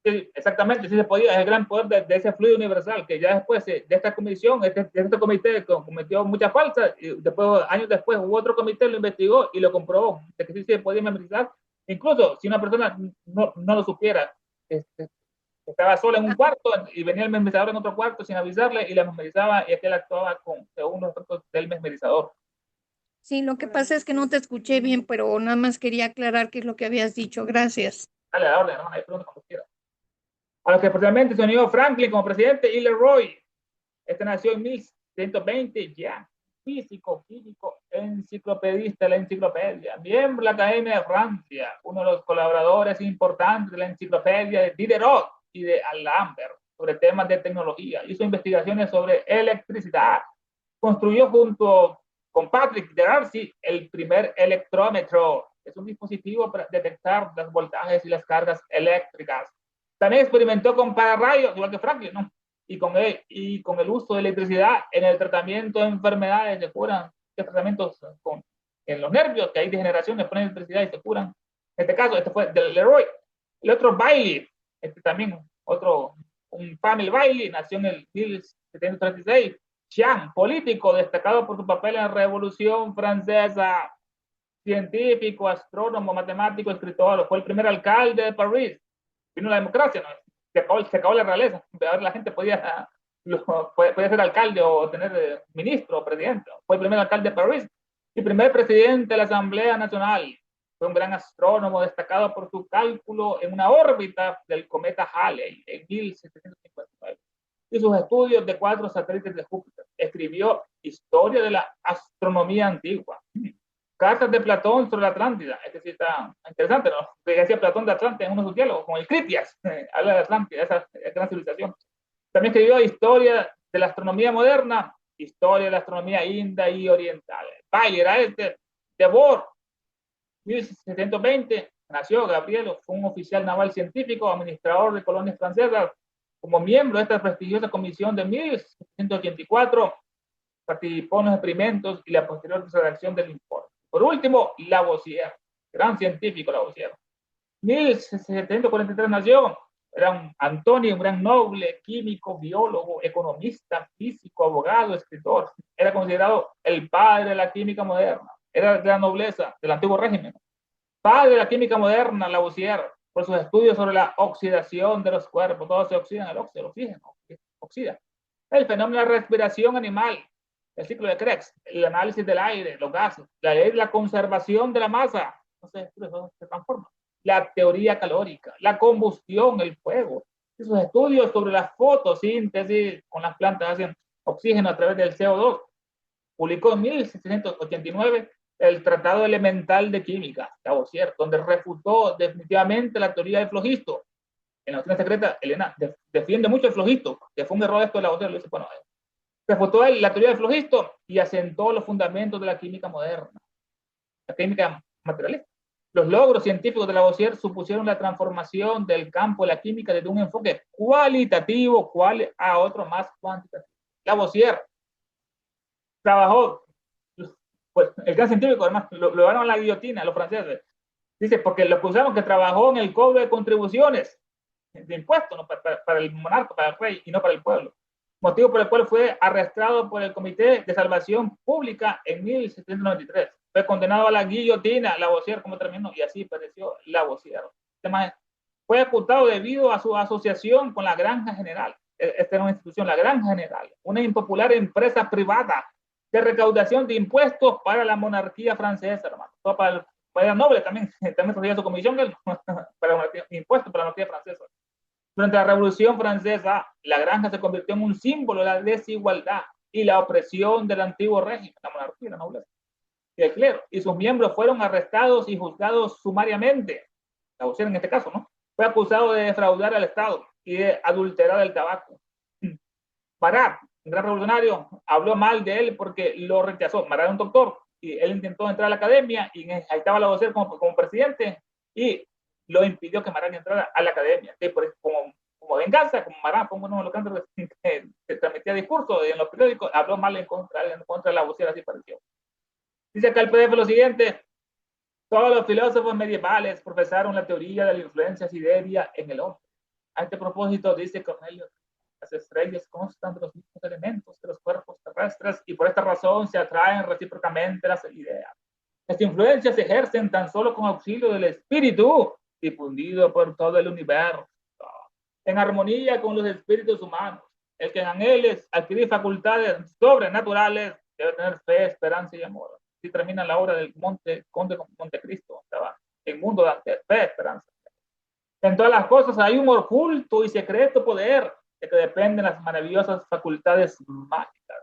Sí, exactamente, sí se podía, es el gran poder de ese fluido universal, que ya después de esta comisión, este comité cometió muchas falsas, y después, años después, hubo otro comité, lo investigó y lo comprobó, de que sí se podía memorizar, incluso si una persona no lo supiera, estaba sola en un cuarto y venía el memorizador en otro cuarto sin avisarle y la memorizaba y aquel actuaba según los efectos del memorizador. Sí, lo que pasa es que no te escuché bien, pero nada más quería aclarar qué es lo que habías dicho. Gracias. Dale la orden, hermano, ahí pregunta cuando quiera. A los que posteriormente se unió Franklin como presidente y Leroy. Este nació en 1120, ya. Físico, químico, enciclopedista de la enciclopedia, miembro de la Academia de Francia, uno de los colaboradores importantes de la enciclopedia de Diderot y de Alembert sobre temas de tecnología. Hizo investigaciones sobre electricidad. Construyó junto con Patrick de Darcy el primer electrómetro. Es un dispositivo para detectar los voltajes y las cargas eléctricas. También experimentó con pararrayos, igual que Franklin, ¿no? Y con el uso de electricidad en el tratamiento de enfermedades se curan, de tratamientos en los nervios, que hay degeneraciones, ponen electricidad y se curan. En este caso, este fue de Leroy. El otro, Bailey, también un Family Bailey, nació en el 1736. Chiang, político destacado por su papel en la Revolución Francesa, científico, astrónomo, matemático, escritor, fue el primer alcalde de París. Vino la democracia, ¿no? Se acabó la realeza. Ahora la gente podía ser alcalde o tener ministro o presidente. Fue el primer alcalde de París y primer presidente de la Asamblea Nacional. Fue un gran astrónomo destacado por su cálculo en una órbita del cometa Halley en 1759 y sus estudios de 4 satélites de Júpiter. Escribió Historia de la Astronomía Antigua. Cartas de Platón sobre la Atlántida. Este sí está interesante, ¿no? Que decía Platón de Atlántida en uno de sus diálogos, con el Critias, habla de Atlántida, esa gran civilización. También escribió Historia de la Astronomía Moderna, Historia de la Astronomía India y Oriental. Bailey era de Bohr, 1720, nació Gabriel, fue un oficial naval científico, administrador de colonias francesas. Como miembro de esta prestigiosa comisión de 1784, participó en los experimentos y la posterior redacción del informe. Por último, Lavoisier, gran científico Lavoisier. 1743 nació, era un Antonio, un gran noble, químico, biólogo, economista, físico, abogado, escritor. Era considerado el padre de la química moderna. Era de la nobleza del antiguo régimen. Padre de la química moderna, Lavoisier, por sus estudios sobre la oxidación de los cuerpos. Todos se oxidan, el oxígeno oxida. El fenómeno de la respiración animal, el ciclo de Krebs, el análisis del aire, los gases, la ley de la conservación de la masa, no sé, eso se transforma. La teoría calórica, la combustión, el fuego, esos estudios sobre la fotosíntesis con las plantas hacen oxígeno a través del CO2. Publicó en 1789 el Tratado Elemental de Química, Lavoisier, donde refutó definitivamente la teoría del flogisto. En la doctrina secreta, Elena defiende mucho el flogisto, que fue un error esto de Lavoisier, lo dice, bueno, refutó la teoría del flogisto y asentó los fundamentos de la química moderna, la química materialista. Los logros científicos de Lavoisier supusieron la transformación del campo de la química desde un enfoque cualitativo a otro más cuantitativo. Lavoisier trabajó, pues el gran científico, además, lo llevaron a la guillotina, los franceses. Dice, porque lo acusamos que trabajó en el cobro de contribuciones, de impuestos, ¿no? para el monarca, para el rey, y no para el pueblo. Motivo por el cual fue arrestado por el Comité de Salvación Pública en 1793. Fue condenado a la guillotina, Lavoisier, como terminó, y así pereció Lavoisier. Fue acusado debido a su asociación con la Granja General. Esta era una institución, la Granja General, una impopular empresa privada de recaudación de impuestos para la monarquía francesa, hermano. Para el noble también recibía su comisión para impuestos para la monarquía francesa. Durante la Revolución Francesa, la granja se convirtió en un símbolo de la desigualdad y la opresión del antiguo régimen, la monarquía, la nobleza y el clero, y sus miembros fueron arrestados y juzgados sumariamente. Lavoisier en este caso, ¿no? Fue acusado de defraudar al Estado y de adulterar el tabaco. Marat, un gran revolucionario, habló mal de él porque lo rechazó. Marat era un doctor y él intentó entrar a la academia y ahí estaba Lavoisier como presidente y lo impidió que Marat entrara a la academia. Como venganza, como Marat fue uno de los cantos que transmitía discursos en los periódicos, habló mal en contra de Lavoisier, así pareció. Dice acá el PDF lo siguiente: todos los filósofos medievales profesaron la teoría de la influencia sideria en el hombre. A este propósito dice Cornelio: las estrellas constan de los mismos elementos de los cuerpos terrestres y por esta razón se atraen recíprocamente las ideas. Estas influencias se ejercen tan solo con auxilio del espíritu difundido por todo el universo, en armonía con los espíritus humanos. El que en él adquiere facultades sobrenaturales debe tener fe, esperanza y amor. Así termina la obra del Conde Montecristo. Estaba en mundo de fe, esperanza. En todas las cosas hay un oculto y secreto poder de que dependen las maravillosas facultades mágicas.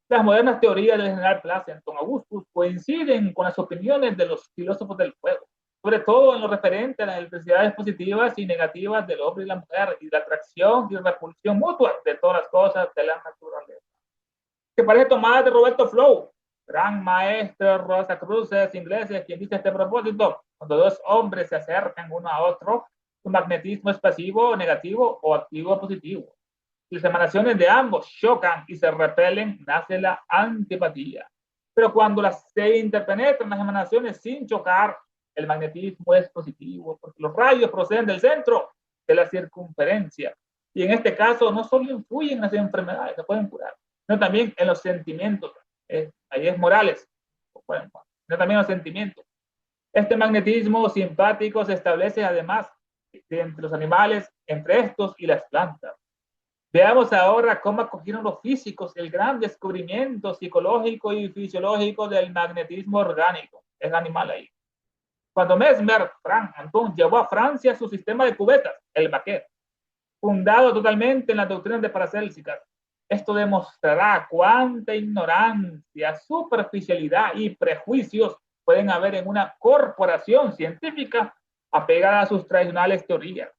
Las modernas teorías del general Placenton Augustus coinciden con las opiniones de los filósofos del fuego, sobre todo en lo referente a las electricidades positivas y negativas del hombre y la mujer, y la atracción y repulsión mutua de todas las cosas de la naturaleza. Que parece tomada de Roberto Flow, gran maestro Rosacruces ingleses, quien dice a este propósito: cuando dos hombres se acercan uno a otro, su magnetismo es pasivo, negativo o activo positivo. Si las emanaciones de ambos chocan y se repelen, nace la antipatía. Pero cuando se interpenetran las emanaciones sin chocar, el magnetismo es positivo, porque los rayos proceden del centro de la circunferencia. Y en este caso no solo influyen en las enfermedades, se pueden curar, sino también en los sentimientos. Ahí es morales, sino también los sentimientos. Este magnetismo simpático se establece además entre los animales, entre estos y las plantas. Veamos ahora cómo acogieron los físicos el gran descubrimiento psicológico y fisiológico del magnetismo orgánico. Es animal ahí. Cuando Mesmer, Frank Anton, llevó a Francia su sistema de cubetas, el Baquet, fundado totalmente en las doctrinas de Paracélsicas, esto demostrará cuánta ignorancia, superficialidad y prejuicios pueden haber en una corporación científica apegada a sus tradicionales teorías.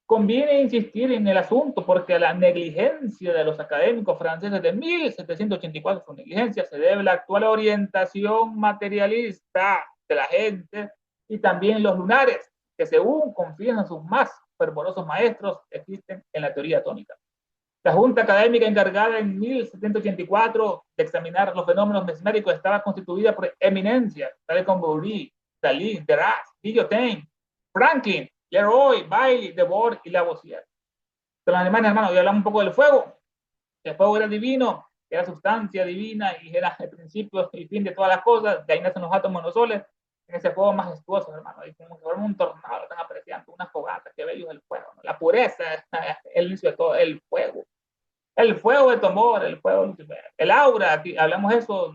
Conviene insistir en el asunto porque a la negligencia de los académicos franceses de 1784, su negligencia se debe a la actual orientación materialista de la gente y también los lunares, que según confían sus más fervorosos maestros, existen en la teoría atómica. La junta académica encargada en 1784 de examinar los fenómenos mesméricos estaba constituida por eminencias, tales como Boury, Dalí, Dirac, Guillotin, Franklin, Leroy, Bailey, Debord y Lavoisier. Con los alemanes, hermanos, y hablamos un poco del fuego. El fuego era divino, era sustancia divina y era el principio y fin de todas las cosas. De ahí nacen los átomos, los soles. En ese fuego majestuoso, hermano, y como si fuera un tornado, están apreciando una fogata, qué bello es el fuego, ¿no? La pureza es el inicio de todo, el fuego. El fuego de tu amor, el fuego de Lucifer, el aura, aquí hablamos eso,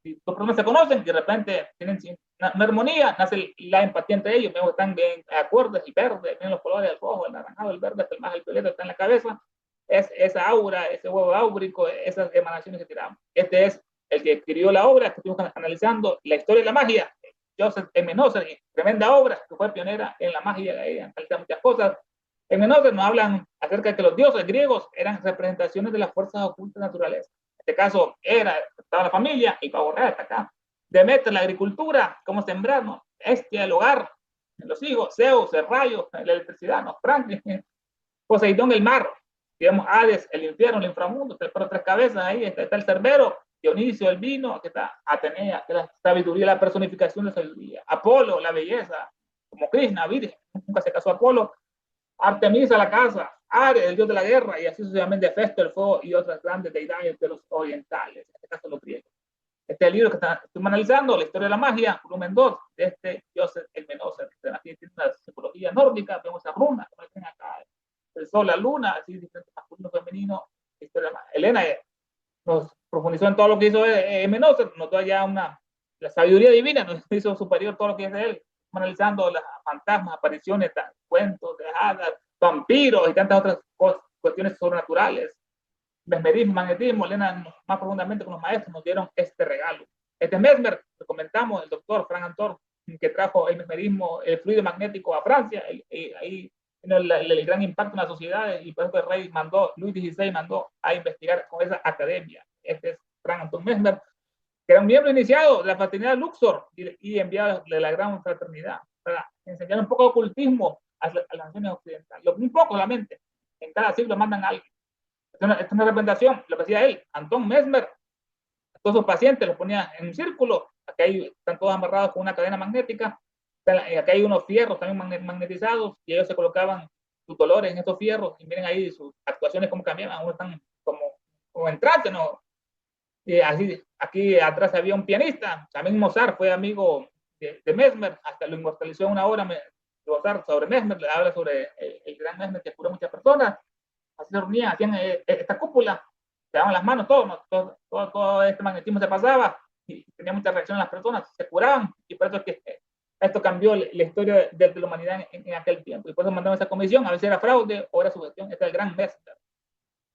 si dos personas se conocen, de repente tienen una armonía, nace la empatía entre ellos, vemos que están bien acordes, el verde, ven los colores, el rojo, el naranjado, el verde, el más, el violeta está en la cabeza, es esa aura, ese huevo áurico, esas emanaciones que tiramos. Este es el que escribió la obra, que estuvimos analizando, la historia de la magia, Joseph M. Noser, tremenda obra, que fue pionera en la magia, en muchas cosas. En Noser nos hablan acerca de que los dioses griegos eran representaciones de las fuerzas ocultas naturales. En este caso, estaba la familia, y pavo real está acá. Demeter, la agricultura, cómo sembrar, ¿no? Hestia, el hogar, los hijos, Zeus, el rayo, la electricidad, ¿no? Franklin, Poseidón, el mar, digamos, Hades, el infierno, el inframundo, el perro tres cabezas, ahí está el cerbero, Dionisio, el vino, aquí está Atenea, que es la sabiduría, la personificación de la sabiduría, Apolo, la belleza, como Krishna, virgen, nunca se casó Apolo, Artemisa, la casa, Ares, el dios de la guerra, y así sucesivamente Hefesto, el fuego, y otras grandes deidades de los orientales, en este caso los griegos. Este es el libro que estamos analizando, la historia de la magia, volumen 2, de este Joseph M. Noser. Aquí tiene una psicología nórdica, vemos a runas, como tienen acá, el sol, la luna, así diferentes masculino, femenino, historia de la magia. Elena nos profundizó en todo lo que hizo M. Noser, notó ya la sabiduría divina, nos hizo superior todo lo que es de él, analizando las fantasmas, apariciones, cuentos de hadas, vampiros y tantas otras cuestiones sobrenaturales. Mesmerismo, magnetismo, Elena más profundamente con los maestros nos dieron este regalo. Este Mesmer, lo comentamos, el doctor Frank Antor, que trajo el mesmerismo, el fluido magnético a Francia, ahí vino el gran impacto en la sociedad, y por eso el rey Luis XVI mandó a investigar con esa academia. Este es Frank Anton Mesmer, que era un miembro iniciado de la fraternidad Luxor y enviado de la gran fraternidad para enseñar un poco de ocultismo a las naciones occidentales. Un poco solamente, en cada siglo mandan a alguien. Esta es una representación, lo que hacía él, Anton Mesmer, a todos sus pacientes los ponía en un círculo, acá están todos amarrados con una cadena magnética, acá hay unos fierros también magnetizados, y ellos se colocaban sus dolores en estos fierros, y miren ahí sus actuaciones cómo cambiaban, uno están como en trance, ¿no? Y así, aquí atrás había un pianista, también Mozart fue amigo de Mesmer, hasta lo inmortalizó en una obra, Mozart sobre Mesmer, le habla sobre el gran Mesmer que curó a muchas personas. Así se reunían, hacían esta cúpula, se daban las manos, todo este magnetismo se pasaba, y tenía mucha reacción en las personas, se curaban, y por eso es que esto cambió la historia de la humanidad en aquel tiempo, y por eso mandaron esa comisión, a veces era fraude, o era su gestión. Este es el gran Mesmer.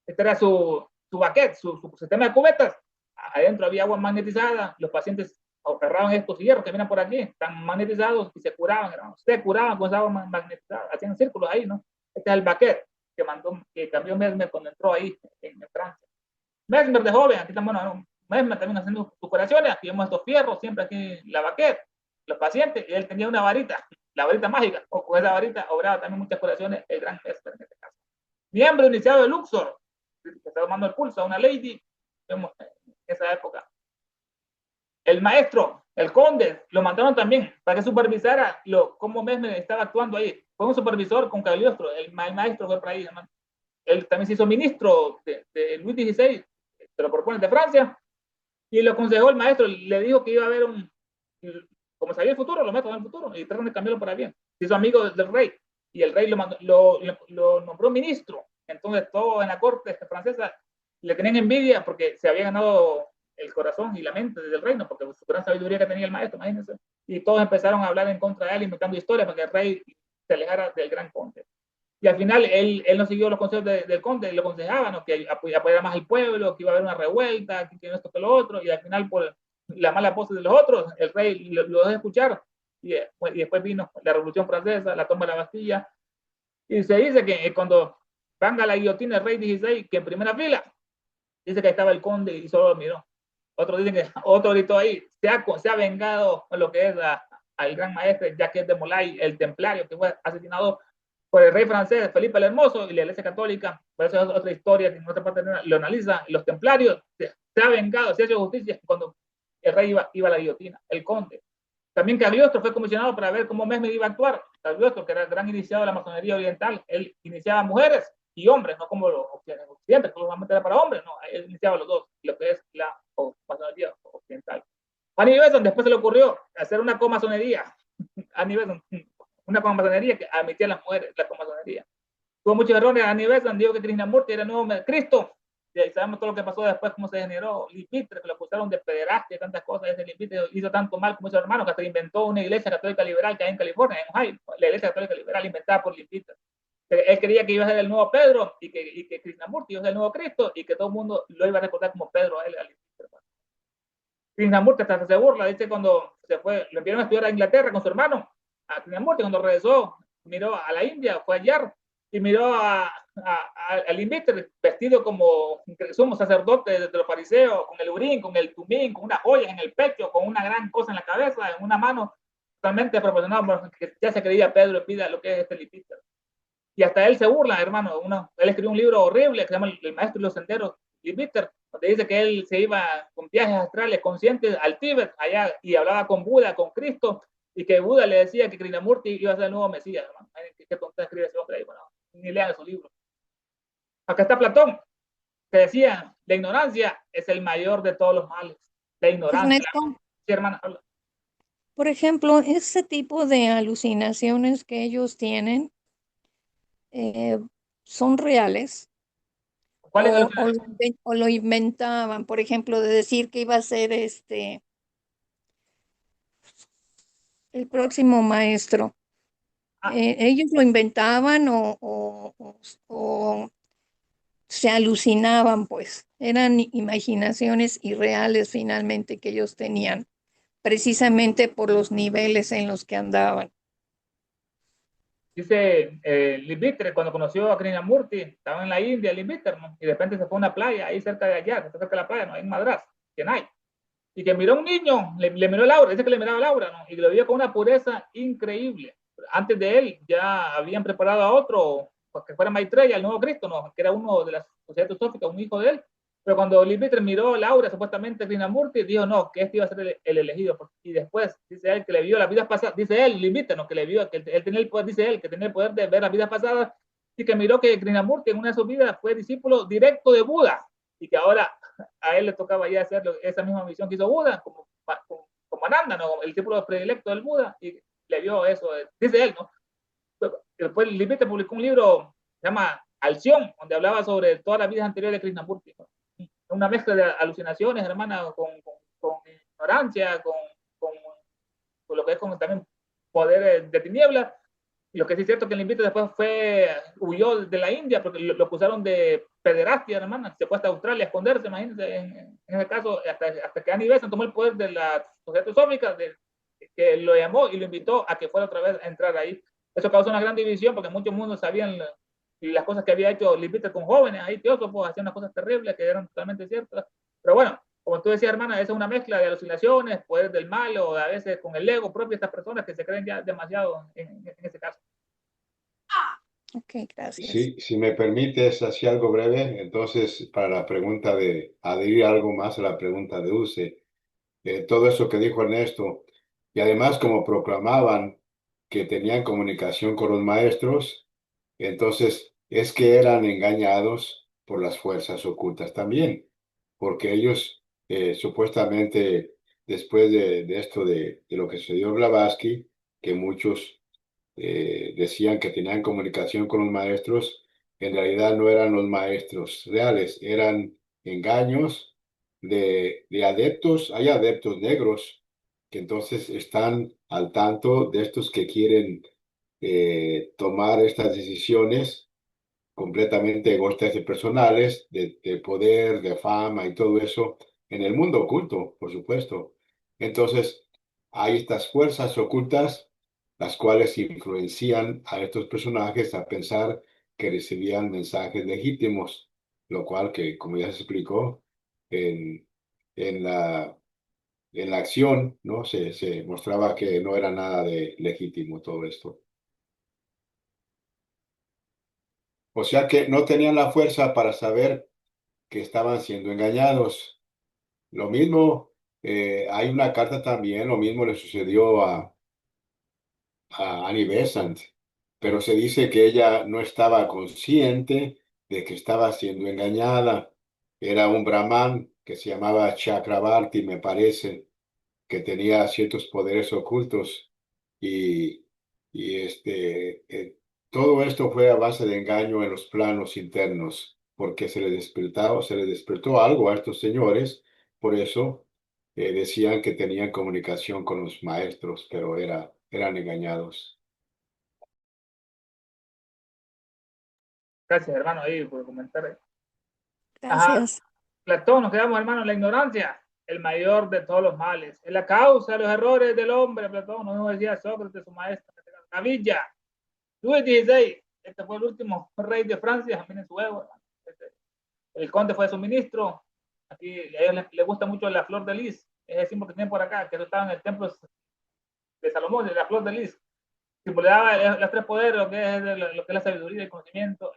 Este era su baquet, su sistema de cubetas, adentro había agua magnetizada, los pacientes agarraban estos hierros que vienen por aquí, están magnetizados, y se curaban, con esa agua magnetizada, hacían círculos ahí, ¿no? Este es el baquet que cambió Mesmer cuando entró ahí en Francia. Mesmer de joven, aquí estamos, bueno, Mesmer también haciendo sus curaciones, aquí vemos estos fierros, siempre aquí la baquet, los pacientes, y él tenía una varita, la varita mágica, o con esa varita obraba también muchas curaciones, el gran Mesmer en este caso. Miembro iniciado de Luxor, que está tomando el pulso a una lady, vemos en esa época. El maestro, el conde, lo mandaron también para que supervisara cómo Mesmer estaba actuando ahí. Fue un supervisor con Cagliostro, el maestro fue por ahí. Él también se hizo ministro de Luis XVI, se lo proponen de Francia, y lo aconsejó el maestro, le dijo que iba a haber como sabía el futuro, lo meto en el futuro, y tratan de cambiarlo para bien. Se hizo amigo del rey, y el rey lo nombró ministro. Entonces todos en la corte francesa le tenían envidia porque se había ganado el corazón y la mente del reino, porque su gran sabiduría que tenía el maestro, imagínense. Y todos empezaron a hablar en contra de él, inventando historias para que el rey se alejara del gran conde. Y al final él no siguió los consejos del conde, lo aconsejaba, ¿no? Que apoyara más al pueblo, que iba a haber una revuelta, que esto, que lo otro, y al final por la mala voz de los otros, el rey lo dejó de escuchar, y después vino la Revolución Francesa, la toma de la Bastilla, y se dice que cuando venga la guillotina del rey XVI, que en primera fila, dice que ahí estaba el conde y solo lo miró. Otro dicen que otro gritó ahí, se ha vengado lo que es al gran maestre Jacques de Molay, el templario que fue asesinado por el rey francés Felipe el Hermoso y la Iglesia Católica. Por eso es otra historia que en otra parte lo analiza. Los templarios se ha vengado, se ha hecho justicia cuando el rey iba a la guillotina, el conde. También Cagliostro fue comisionado para ver cómo Mesmer iba a actuar. Cagliostro, que era el gran iniciado de la masonería oriental, él iniciaba mujeres y hombres, no como los occidentales, que solamente era para hombres, no, él iniciaba los dos, lo que es la masonería occidental. A Annie Besant después se le ocurrió hacer una comasonería, Annie Besant, una comasonería que admitía a las mujeres, la comasonería. Tuvo muchos errores. Annie Besant dijo que Krishnamurti era el nuevo Cristo, y sabemos todo lo que pasó después, cómo se generó Lipitre, que lo acusaron de pederastia y tantas cosas. Ese Lipitre hizo tanto mal como sus hermanos que hasta inventó una iglesia católica liberal que hay en California, en Ohio, la iglesia católica liberal inventada por Lipitre. Él quería que iba a ser el nuevo Pedro y que Krishnamurti iba a ser el nuevo Cristo y que todo el mundo lo iba a recordar como Pedro a él. Krishnamurti hasta se burla, dice cuando se fue, lo enviaron a estudiar a Inglaterra con su hermano, a Krishnamurti cuando regresó, miró a la India, fue allá y miró al Lipitre vestido como somos sacerdotes de los fariseos, con el urín, con el tumín, con unas joyas en el pecho, con una gran cosa en la cabeza, en una mano, totalmente proporcionado, que ya se creía Pedro en vida lo que es este Lipitre. Y hasta él se burla, hermano. Él escribió un libro horrible que se llama El Maestro y los Senderos, Lipitre, donde dice que él se iba con viajes astrales conscientes al Tíbet, allá, y hablaba con Buda, con Cristo, y que Buda le decía que Krishnamurti iba a ser el nuevo Mesías, hermano. ¿Qué tonta escribe ese hombre ahí? Bueno, ni lean su libro. Acá está Platón, que decía, la ignorancia es el mayor de todos los males. La ignorancia. Ernesto, Sí, hermana, habla. por ejemplo, ese tipo de alucinaciones que ellos tienen son reales ¿Cuál es o lo inventaban, por ejemplo, de decir que iba a ser el próximo maestro. ¿Ellos lo inventaban o se alucinaban, pues? Eran imaginaciones irreales finalmente que ellos tenían, precisamente por los niveles en los que andaban. Dice Lipitre, cuando conoció a Krishnamurti, estaba en la India, Lipitre, ¿no? Y de repente se fue a una playa ahí cerca de allá, cerca de la playa, ¿no? En Madras, que no hay. Y que miró a un niño, le miró a Laura, dice que le miraba a Laura, ¿no? Y lo vio con una pureza increíble. Antes de él ya habían preparado a otro, pues, que fuera Maitreya, el nuevo Cristo, ¿no? Que era uno de las sociedades teosóficas, un hijo de él. Pero cuando Lipitre miró a Laura, supuestamente Krishnamurti, dijo no, que este iba a ser el elegido. Y después, dice él, que le vio las vidas pasadas, dice él, Lipitre, ¿no? Que le vio, que él tenía el poder, dice él, que tenía el poder de ver las vidas pasadas, y que miró que Krishnamurti en una de sus vidas fue discípulo directo de Buda, y que ahora a él le tocaba ya hacer esa misma misión que hizo Buda, como Ananda, ¿no? El discípulo predilecto del Buda, y le vio eso, dice él, ¿no? Después Lipitre publicó un libro, se llama Alción, donde hablaba sobre todas las vidas anteriores de Krishnamurti, ¿no? Una mezcla de alucinaciones, hermana, con ignorancia, con lo que es como también poder de tinieblas. Y lo que sí es cierto que el Lipitre después huyó de la India porque lo acusaron de pederastia, hermana. Se fue hasta Australia a esconderse, imagínense. En ese caso, hasta que Annie Besant tomó el poder de la sociedad teosófica, que lo llamó y lo invitó a que fuera otra vez a entrar ahí. Eso causó una gran división porque muchos mundos sabían las cosas que había hecho Lipitre con jóvenes ahí teósofos, hacían unas cosas terribles que eran totalmente ciertas. Pero bueno, como tú decías, hermana, esa es una mezcla de alucinaciones, poderes del mal o a veces con el ego propio de estas personas que se creen ya demasiado en ese caso. Ok, gracias. Sí, si me permites, así algo breve, entonces para la pregunta de adherir algo más a la pregunta de Dulce, todo eso que dijo Ernesto, y además como proclamaban que tenían comunicación con los maestros, entonces es que eran engañados por las fuerzas ocultas también, porque ellos supuestamente después de esto de lo que sucedió en Blavatsky, que muchos decían que tenían comunicación con los maestros, en realidad no eran los maestros reales, eran engaños de adeptos. Hay adeptos negros que entonces están al tanto de estos que quieren tomar estas decisiones completamente egoístas y personales, de poder, de fama y todo eso, en el mundo oculto, por supuesto. Entonces, hay estas fuerzas ocultas, las cuales influencian a estos personajes a pensar que recibían mensajes legítimos, lo cual que, como ya se explicó, en, en la, en la acción, ¿no? Se mostraba que no era nada de legítimo todo esto. O sea que no tenían la fuerza para saber que estaban siendo engañados. Lo mismo, hay una carta también, lo mismo le sucedió a Annie Besant, pero se dice que ella no estaba consciente de que estaba siendo engañada. Era un brahman que se llamaba Chakrabarti, me parece, que tenía ciertos poderes ocultos y todo esto fue a base de engaño en los planos internos. porque se les despertó algo a estos señores, por eso decían que tenían comunicación con los maestros, pero eran engañados. Gracias, hermano, ahí por comentar. Ajá. Gracias. Platón, nos quedamos, hermano, en la ignorancia, el mayor de todos los males. Es la causa de los errores del hombre, Platón, nos decía Sócrates, su maestro. La villa. Luis XVI, este fue el último rey de Francia, miren su ego. El conde fue su ministro. Aquí a ellos les gusta mucho la flor de lis, es el símbolo que tienen por acá, que eso estaba en el templo de Salomón, de la flor de lis. Simbolizaba los tres poderes, lo que es la sabiduría y el conocimiento.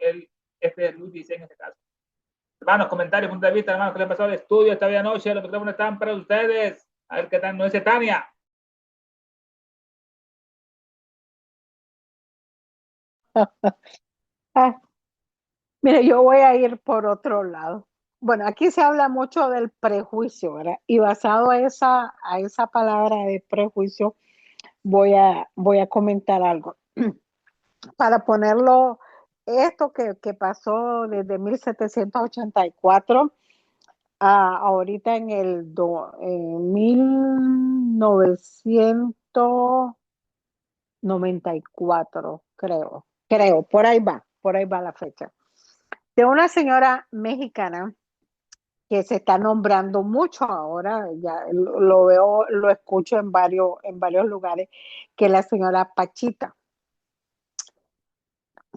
Este es Luis XVI en este caso. Hermanos, comentarios, punto de vista, hermanos, ¿qué les pasó al estudio esta bella noche? Los micrófonos están para ustedes. A ver qué tal nos dice Tania. Ah, mire, yo voy a ir por otro lado. Bueno, aquí se habla mucho del prejuicio, ¿verdad? Y basado a esa palabra de prejuicio, voy a comentar algo. Para ponerlo, esto que pasó desde 1784 a ahorita en 1994, creo, por ahí va la fecha. De una señora mexicana que se está nombrando mucho ahora, ya lo veo, lo escucho en varios lugares, que es la señora Pachita.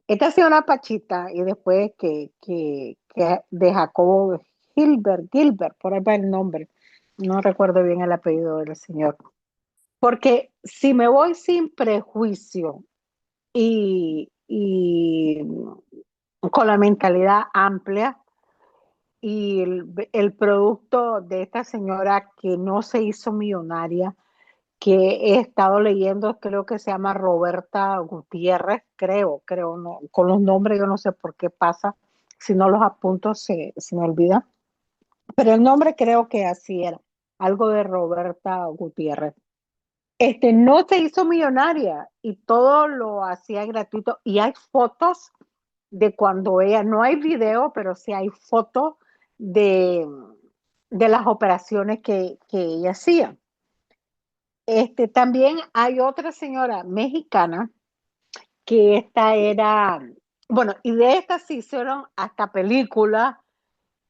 Esta señora Pachita, y después que de Jacobo Gilbert, por ahí va el nombre, no recuerdo bien el apellido del señor. Porque si me voy sin prejuicio y con la mentalidad amplia, y el producto de esta señora que no se hizo millonaria, que he estado leyendo, creo que se llama Roberta Gutiérrez, creo, no, con los nombres yo no sé por qué pasa, si no los apunto se me olvida, pero el nombre creo que así era, algo de Roberta Gutiérrez. No se hizo millonaria y todo lo hacía gratuito y hay fotos de cuando ella, no hay video, pero sí hay fotos de, de las operaciones que ella hacía. También hay otra señora mexicana que esta era, bueno, y de esta se hicieron hasta películas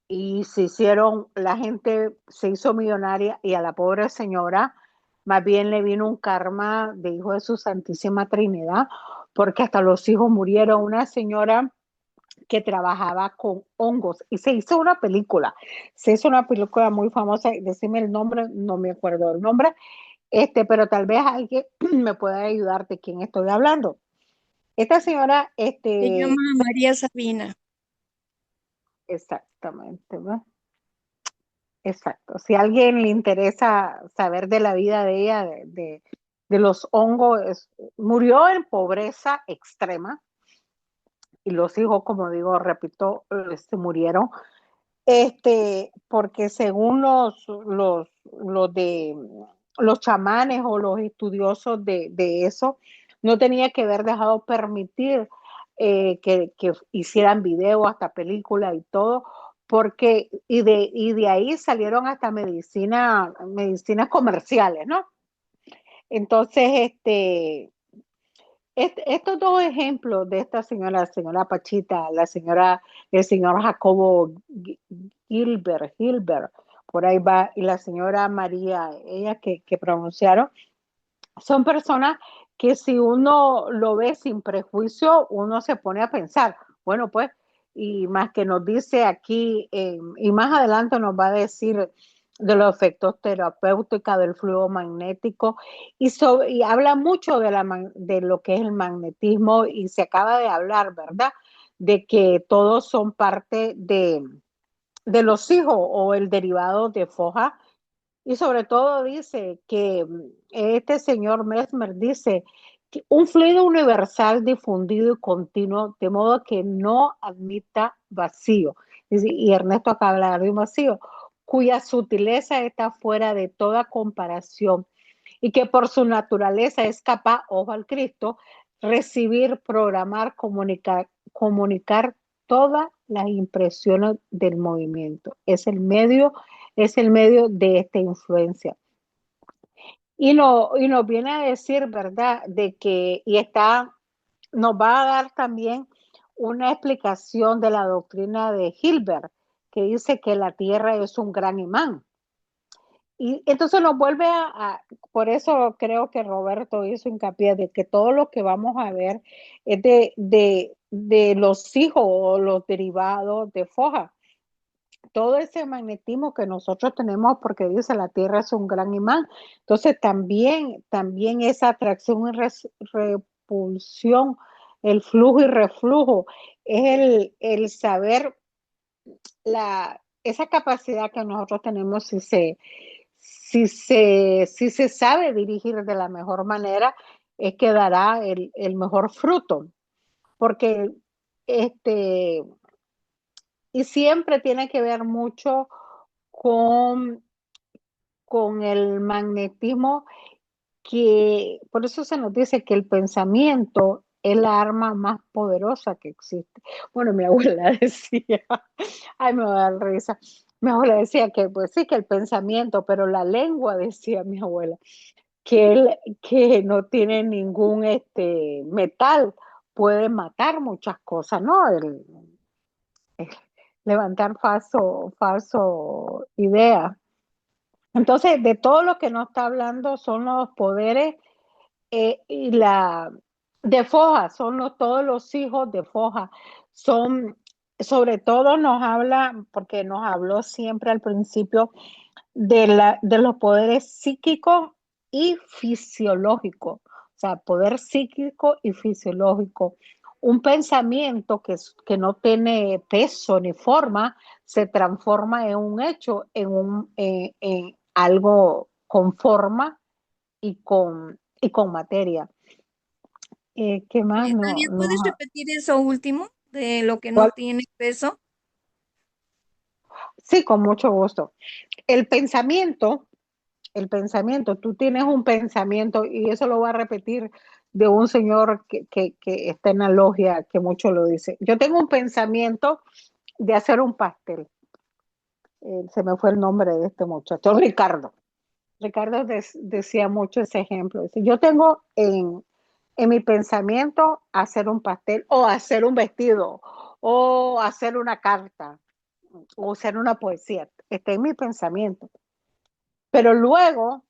y se hicieron, la gente se hizo millonaria y a la pobre señora más bien le vino un karma de hijo de su Santísima Trinidad, porque hasta los hijos murieron. Una señora que trabajaba con hongos y se hizo una película muy famosa, decime el nombre, no me acuerdo del nombre, pero tal vez alguien me pueda ayudar de quién estoy hablando. Esta señora, Se llama María Sabina. exactamente, ¿no? Exacto. Si a alguien le interesa saber de la vida de ella, de los hongos, murió en pobreza extrema y los hijos, como digo, repito, murieron. Porque según los chamanes o los estudiosos de eso, no tenía que haber dejado permitir que hicieran video, hasta película y todo, porque y de ahí salieron hasta medicinas comerciales, ¿no? Entonces, estos dos ejemplos de esta señora, la señora Pachita, el señor Jacobo Gilbert, por ahí va, y la señora María, ella que pronunciaron, son personas que si uno lo ve sin prejuicio, uno se pone a pensar, bueno, pues, y más que nos dice aquí, y más adelante nos va a decir de los efectos terapéuticos del flujo magnético, y habla mucho de lo que es el magnetismo, y se acaba de hablar, ¿verdad?, de que todos son parte de los hijos o el derivado de foja. Y sobre todo dice que este señor Mesmer dice que un fluido universal difundido y continuo, de modo que no admita vacío. Y Ernesto acaba de hablar de un vacío, cuya sutileza está fuera de toda comparación y que por su naturaleza es capaz, ojo al Cristo, recibir, programar, comunicar todas las impresiones del movimiento. Es el medio de esta influencia. Y nos viene a decir, ¿verdad?, de que, nos va a dar también una explicación de la doctrina de Hilbert, que dice que la Tierra es un gran imán. Y entonces nos vuelve por eso creo que Roberto hizo hincapié de que todo lo que vamos a ver es de los hijos o los derivados de Foja. Todo ese magnetismo que nosotros tenemos, porque dice la Tierra es un gran imán. Entonces también esa atracción y repulsión, el flujo y reflujo, es el saber esa capacidad que nosotros tenemos si se sabe dirigir de la mejor manera, es que dará el mejor fruto. Porque y siempre tiene que ver mucho con el magnetismo, que por eso se nos dice que el pensamiento es la arma más poderosa que existe. Bueno, mi abuela decía, ay, me va a dar risa. Mi abuela decía que, pues sí, que el pensamiento, pero la lengua, decía mi abuela, que no tiene ningún metal, puede matar muchas cosas, ¿no? El levantar falso idea. Entonces, de todo lo que nos está hablando son los poderes y de Foja, todos los hijos de Foja. Sobre todo nos habla, porque nos habló siempre al principio de los poderes psíquicos y fisiológicos. O sea, poder psíquico y fisiológico. Un pensamiento que no tiene peso ni forma se transforma en un hecho, en algo con forma y con materia. ¿Qué más? Tania, ¿puedes repetir eso último de lo que no ¿Cuál? tiene peso? Sí, con mucho gusto. El pensamiento, tú tienes un pensamiento, y eso lo voy a repetir de un señor que está en la logia, que mucho lo dice. Yo tengo un pensamiento de hacer un pastel. Se me fue el nombre de este muchacho, Ricardo. Ricardo decía mucho ese ejemplo. Dice, yo tengo en mi pensamiento hacer un pastel o hacer un vestido o hacer una carta o hacer una poesía. Está en mi pensamiento. Pero luego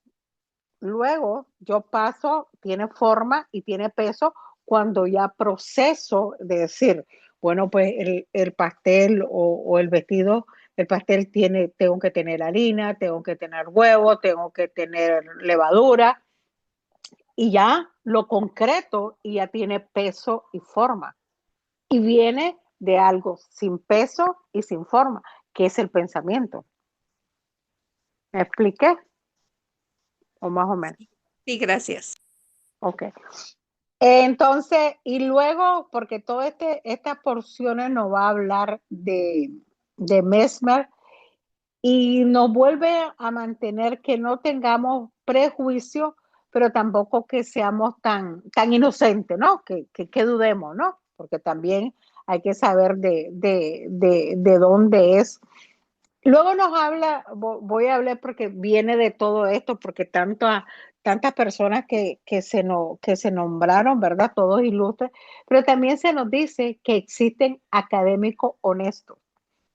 yo paso, tiene forma y tiene peso cuando ya proceso de decir, bueno, pues el pastel o el vestido, el pastel tengo que tener harina, tengo que tener huevo, tengo que tener levadura, y ya lo concreto y ya tiene peso y forma. Y viene de algo sin peso y sin forma, que es el pensamiento. ¿Me expliqué? O más o menos. Sí, gracias. Ok. Entonces, y luego, porque todas estas porciones nos va a hablar de Mesmer y nos vuelve a mantener que no tengamos prejuicio, pero tampoco que seamos tan inocentes, ¿no? Que dudemos, ¿no? Porque también hay que saber de dónde es. Luego nos habla, voy a hablar porque viene de todo esto, porque tantas personas que se nombraron, ¿verdad? Todos ilustres, pero también se nos dice que existen académicos honestos.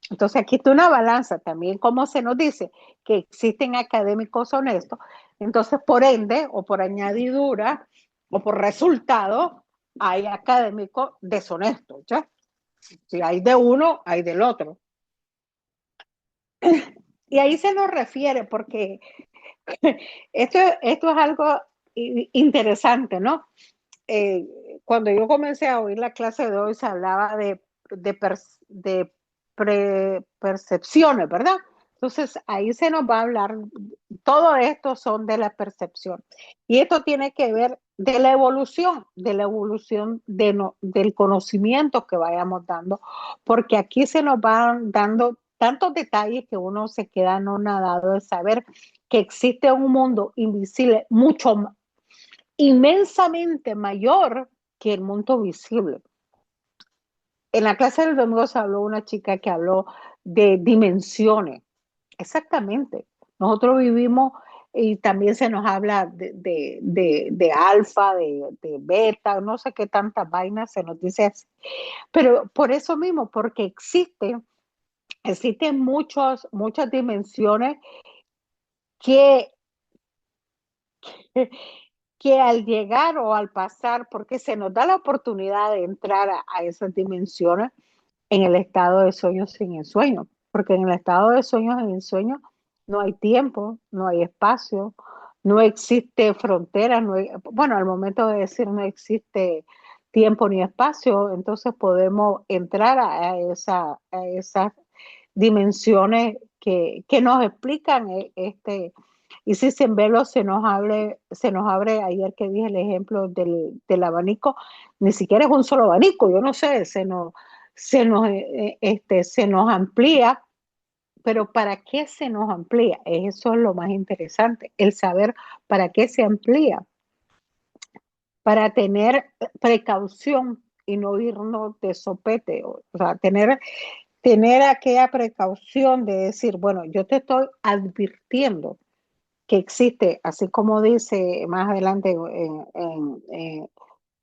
Entonces aquí está una balanza también, como se nos dice que existen académicos honestos, entonces por ende o por añadidura o por resultado hay académicos deshonestos, ¿ya? Si hay de uno, hay del otro. Y ahí se nos refiere, porque esto es algo interesante, ¿no? Cuando yo comencé a oír la clase de hoy se hablaba de percepciones, ¿verdad? Entonces ahí se nos va a hablar, todo esto son de la percepción. Y esto tiene que ver de la evolución del conocimiento que vayamos dando, porque aquí se nos van dando tantos detalles que uno se queda anonadado de saber que existe un mundo invisible mucho inmensamente mayor que el mundo visible. en la clase del domingo se habló una chica que habló de dimensiones. Exactamente. Nosotros vivimos y también se nos habla de alfa, de beta, no sé qué tantas vainas se nos dice así. Pero por eso mismo, porque existen muchas dimensiones que, que al llegar o al pasar, porque se nos da la oportunidad de entrar a esas dimensiones en el estado de sueño sin ensueño, porque en el estado de sueño sin ensueño no hay tiempo, no hay espacio, no existe frontera, bueno, al momento de decir no existe tiempo ni espacio, entonces podemos entrar a esas dimensiones que nos explican y si sin verlo se nos abre, ayer que dije el ejemplo del abanico, ni siquiera es un solo abanico, yo no sé, se nos amplía, pero ¿para qué se nos amplía? Eso es lo más interesante, el saber para qué se amplía, para tener precaución y no irnos de sopete, o sea, tener aquella precaución de decir, bueno, yo te estoy advirtiendo que existe, así como dice más adelante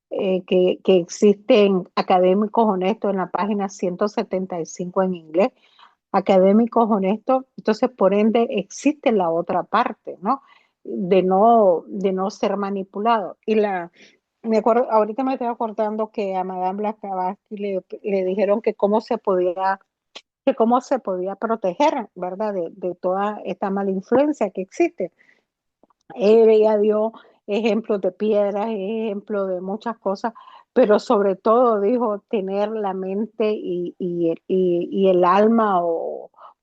que existen académicos honestos en la página 175 en inglés, académicos honestos, entonces por ende existe la otra parte, ¿no? De no ser manipulado. Me acuerdo, ahorita me estoy acordando que a Madame Blavatsky le dijeron que cómo se podía proteger, ¿verdad? De toda esta mala influencia que existe. Ella dio ejemplos de piedras, ejemplos de muchas cosas, pero sobre todo dijo tener la mente y el alma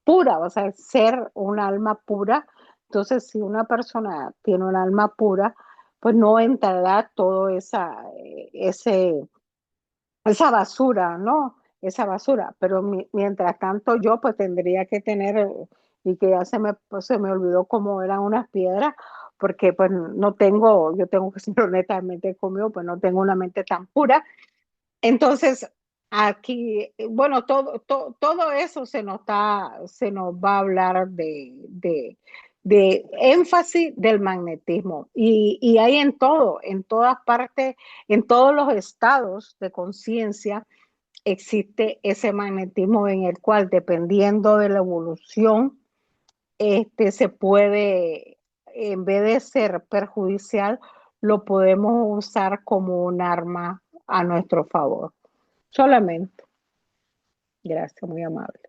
pura, o sea, ser un alma pura. Entonces, si una persona tiene un alma pura, pues no entrará todo esa basura, ¿no? Esa basura. Pero mientras tanto yo pues tendría que tener, y que ya pues, se me olvidó cómo eran unas piedras, porque pues no tengo, yo tengo que ser honestamente conmigo, pues no tengo una mente tan pura. Entonces, aquí, bueno, todo eso se nos va a hablar de énfasis del magnetismo. Y hay en todas partes, en todos los estados de conciencia, existe ese magnetismo en el cual, dependiendo de la evolución, se puede, en vez de ser perjudicial, lo podemos usar como un arma a nuestro favor. Solamente. Gracias, muy amable.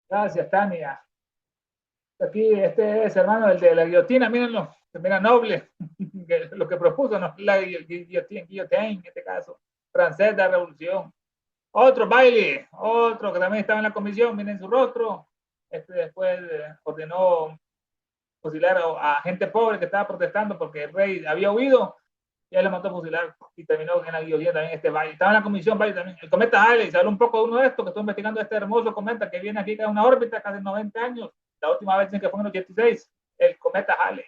Gracias, Tania. Aquí este es hermano, el de la guillotina, mírenlo, se mira noble, lo que propuso, ¿no? La guillotina, en este caso, francés de la revolución. Otro baile, otro que también estaba en la comisión, miren su rostro, después ordenó fusilar a gente pobre que estaba protestando porque el rey había huido, y él le mandó a fusilar y terminó en la guillotina también este baile. Estaba en la comisión baile también. El cometa Halley, se habló un poco de uno de estos, que estoy investigando este hermoso cometa que viene aquí cada una órbita, casi 90 años. La última vez que fue en el 86, el cometa Halley.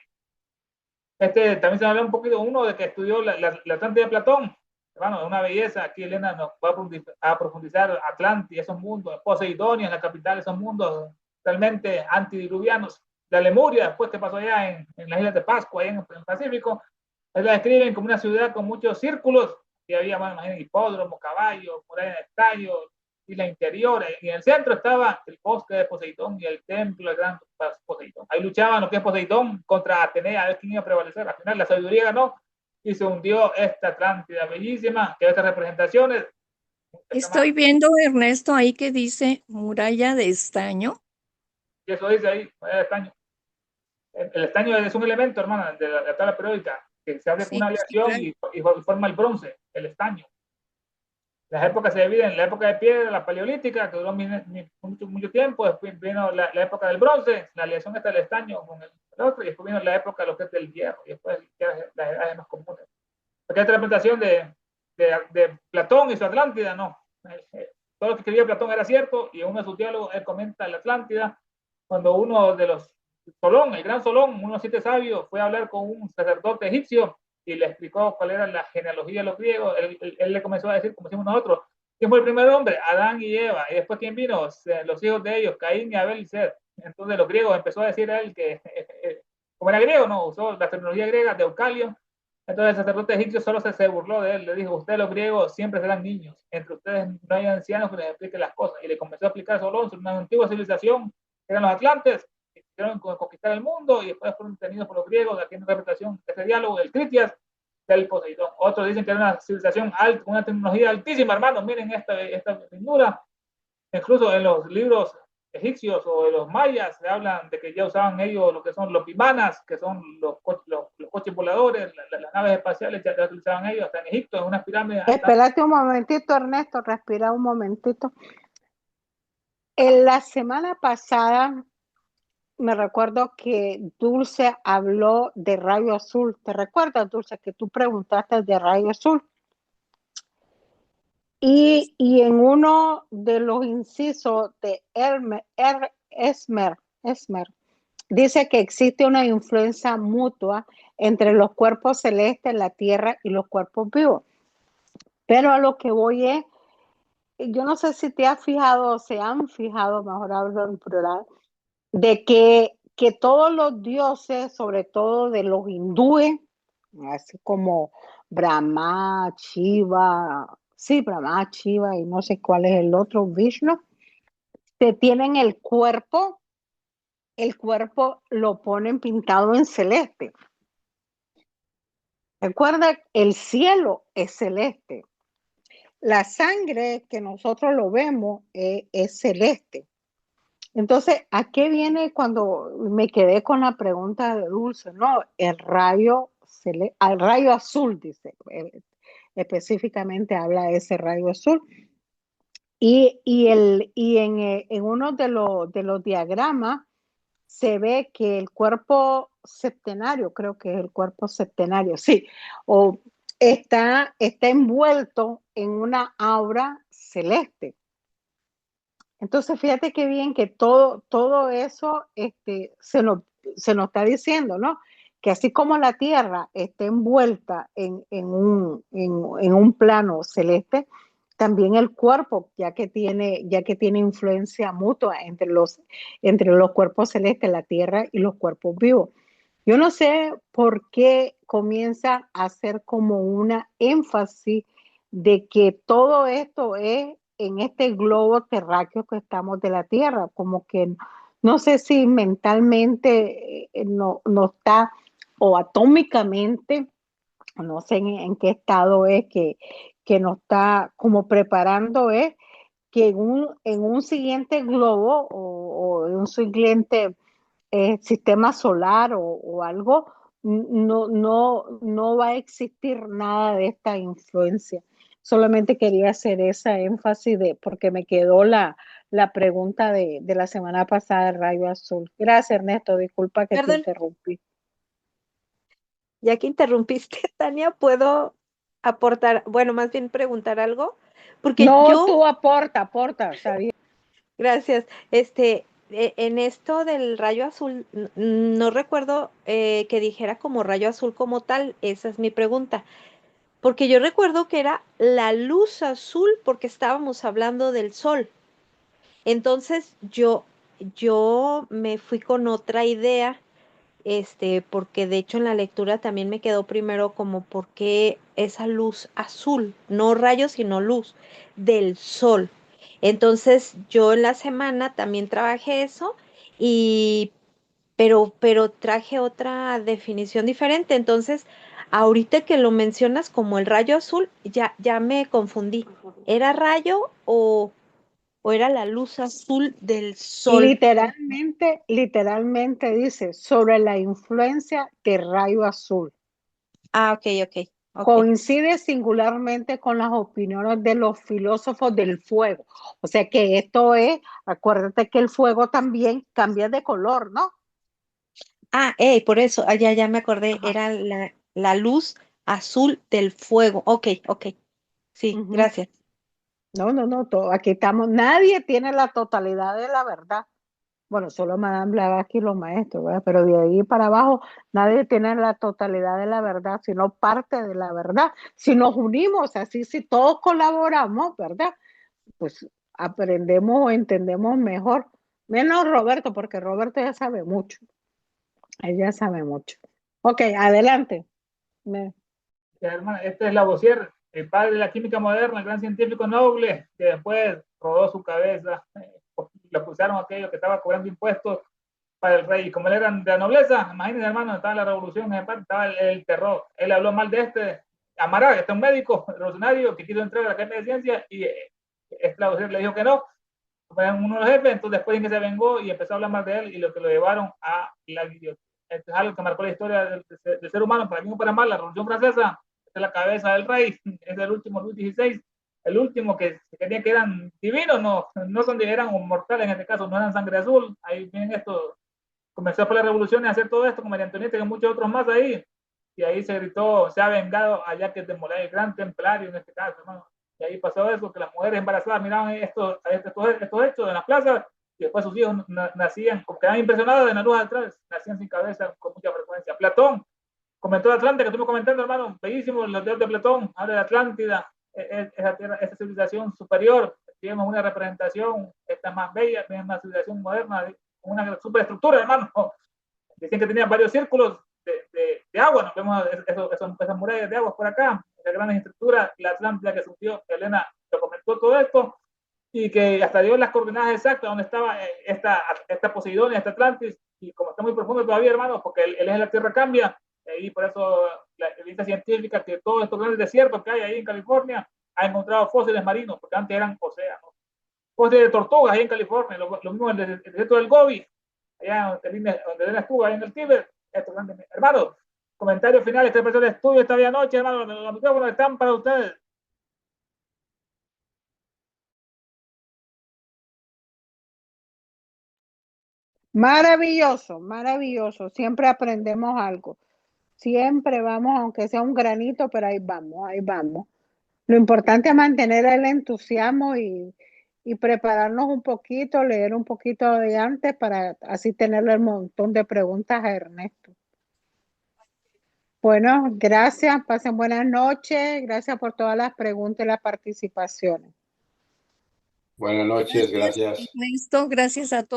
También se habla un poquito uno de que estudió la Atlántida de Platón. Bueno, una belleza. Aquí Elena nos va a profundizar Atlántida, esos mundos, Poseidonia, la capital, esos mundos realmente antidiluvianos. La Lemuria, después que pasó allá en las Islas de Pascua, allá en el Pacífico, la describen como una ciudad con muchos círculos, que había, bueno, imagínense, hipódromos, caballos, murallas de estadios, isla interior, y en el centro estaba el bosque de Poseidón y el templo del gran Poseidón. Ahí luchaban lo que es Poseidón contra Atenea, a ver quién iba a prevalecer. Al final la sabiduría ganó y se hundió esta Atlántida bellísima, que estas representaciones. Estoy viendo, Ernesto, ahí que dice muralla de estaño. Y eso dice ahí, muralla de estaño. El estaño es un elemento, hermana, de la tabla periódica, que se abre con una aleación y forma el bronce, el estaño. Las épocas se dividen en la época de piedra, la paleolítica, que duró mucho tiempo. Después vino la época del bronce, la aleación está del estaño con el otro, y después vino la época lo que es del hierro, y después las edades más comunes. Porque esta representación de Platón y su Atlántida, no. Todo lo que escribía Platón era cierto, y en uno de sus diálogos él comenta la Atlántida, cuando uno de los Solón, el gran Solón, uno de los 7 sabios, fue a hablar con un sacerdote egipcio y le explicó cuál era la genealogía de los griegos. Él le comenzó a decir, como decimos nosotros, ¿Quién fue el primer hombre? Adán y Eva. Y después, ¿quién vino? Los hijos de ellos, Caín y Abel y Seth. Entonces, los griegos empezó a decir a él que, como era griego, no usó la terminología griega de Eucalio. Entonces, el sacerdote egipcio solo se burló de él. Le dijo: ustedes, los griegos, siempre serán niños. Entre ustedes no hay ancianos que les expliquen las cosas. Y le comenzó a explicar solo una antigua civilización, que eran los atlantes, que quisieron conquistar el mundo y después fueron tenidos por los griegos. Aquí en interpretación de este diálogo, el Critias del Poseidón. Otros dicen que era una civilización alta, una tecnología altísima, hermanos. Miren esta pintura. Incluso en los libros egipcios o de los mayas se hablan de que ya usaban ellos lo que son los bimanas, que son los coches voladores, las naves espaciales, ya utilizaban ellos hasta en Egipto, en unas pirámides. Espérate un momentito, Ernesto, respira un momentito. En la semana pasada me recuerdo que Dulce habló de rayo azul. ¿Te recuerdas, Dulce, que tú preguntaste de rayo azul? Y en uno de los incisos de Esmer, dice que existe una influencia mutua entre los cuerpos celestes, la tierra y los cuerpos vivos. Pero a lo que voy es, yo no sé si te has fijado o se han fijado, mejor hablo en plural, de que todos los dioses, sobre todo de los hindúes, así como Brahma, Shiva, y no sé cuál es el otro, Vishnu, que tienen el cuerpo lo ponen pintado en celeste. Recuerda, el cielo es celeste. La sangre que nosotros lo vemos es celeste. Entonces, ¿a qué viene cuando me quedé con la pregunta de Dulce? No, el rayo azul, dice, específicamente habla de ese rayo azul. Y en uno de los diagramas se ve que el cuerpo septenario, creo que es el cuerpo septenario, sí, o está envuelto en una aura celeste. Entonces, fíjate qué bien que todo eso se nos está diciendo, ¿no? Que así como la Tierra está envuelta en un plano celeste, también el cuerpo, ya que tiene influencia mutua entre los cuerpos celestes, la Tierra y los cuerpos vivos. Yo no sé por qué comienza a hacer como una énfasis de que todo esto es en este globo terráqueo que estamos de la Tierra, como que no sé si mentalmente no está, o atómicamente, no sé en qué estado es que nos está como preparando, es que en un siguiente globo o en un siguiente sistema solar o algo, no va a existir nada de esta influencia. Solamente quería hacer esa énfasis porque me quedó la pregunta de la semana pasada del rayo azul. Gracias, Ernesto, disculpa que te interrumpí. Ya que interrumpiste, Tania, ¿puedo aportar, bueno, más bien preguntar algo? Porque no, tú aporta, está bien. Gracias. En esto del rayo azul, no recuerdo que dijera como rayo azul como tal, esa es mi pregunta. Porque yo recuerdo que era la luz azul porque estábamos hablando del sol. Entonces yo me fui con otra idea, porque de hecho en la lectura también me quedó primero como por qué esa luz azul, no rayos, sino luz del sol. Entonces yo en la semana también trabajé eso pero traje otra definición diferente. Entonces, ahorita que lo mencionas como el rayo azul, ya me confundí. ¿Era rayo o era la luz azul del sol? Literalmente dice sobre la influencia de rayo azul. Ah, ok. Coincide singularmente con las opiniones de los filósofos del fuego. O sea que esto es, acuérdate que el fuego también cambia de color, ¿no? Ah, por eso, ya me acordé, Ajá. era la luz azul del fuego. Ok. Sí, gracias. No, aquí estamos, nadie tiene la totalidad de la verdad. Bueno, solo Madame Blavatsky y los maestros, ¿verdad? Pero de ahí para abajo nadie tiene la totalidad de la verdad, sino parte de la verdad. Si nos unimos así, si todos colaboramos, ¿verdad? pues aprendemos o entendemos mejor. Menos Roberto, porque Roberto ya sabe mucho. Ella sabe mucho. Ok, adelante. Hermano, este es Lavoisier, el padre de la química moderna, el gran científico noble, que después rodó su cabeza, le acusaron a aquellos que estaba cobrando impuestos para el rey, y como él era de la nobleza, imagínense, hermano, estaba la revolución, estaba el terror. Él habló mal de Amaral, este es un médico revolucionario que quiso entrar a la Academia de Ciencias, y Lavoisier le dijo que no, fue uno de los jefes. Entonces después en que se vengó y empezó a hablar mal de él, y lo que lo llevaron a la guillotina. Esto es algo que marcó la historia del ser humano, para bien o para mal. La Revolución Francesa es la cabeza del rey, es el último Luis XVI, el último que se creía que eran divinos, no son, eran mortales en este caso, no eran sangre azul. Ahí vienen esto, comenzó por la revolución y a hacer todo esto con María Antonieta y muchos otros más ahí, y ahí se gritó, se ha vengado a Jacques de Molay, el gran templario en este caso, hermano. Y ahí pasó eso, que las mujeres embarazadas miraban estos hechos en las plazas, y después sus hijos nacían, como quedaban impresionados en la luz atrás, nacían sin cabeza con mucha frecuencia. Platón comentó de Atlántida, que estuvimos comentando, hermano, bellísimo, los dios de Platón, habla de Atlántida, esa civilización superior. Tenemos una representación, esta más bella, es una civilización moderna, una superestructura, hermano. Dicen que tenía varios círculos de agua, nos vemos esas murallas de agua por acá, esa gran estructura, la Atlántida que surgió, Elena documentó todo esto, y que hasta dio las coordenadas exactas donde estaba esta Posidonia, esta Atlantis, y como está muy profundo todavía, hermano, porque el eje de la Tierra cambia, y por eso la evidencia científica que todos estos grandes desiertos que hay ahí en California ha encontrado fósiles marinos, porque antes eran océanos, fósiles de tortugas ahí en California, lo mismo en el desierto del Gobi, allá donde estuvo, ahí en el Tíbet. Hermano, comentarios finales, esta persona de estudio esta vía noche, hermano, los micrófonos están para ustedes. Maravilloso, maravilloso. Siempre aprendemos algo. Siempre vamos, aunque sea un granito, pero ahí vamos, ahí vamos. Lo importante es mantener el entusiasmo y prepararnos un poquito, leer un poquito de antes para así tenerle el montón de preguntas a Ernesto. Bueno, gracias, pasen buenas noches, gracias por todas las preguntas y las participaciones. Buenas noches, gracias. Ernesto, gracias a todos.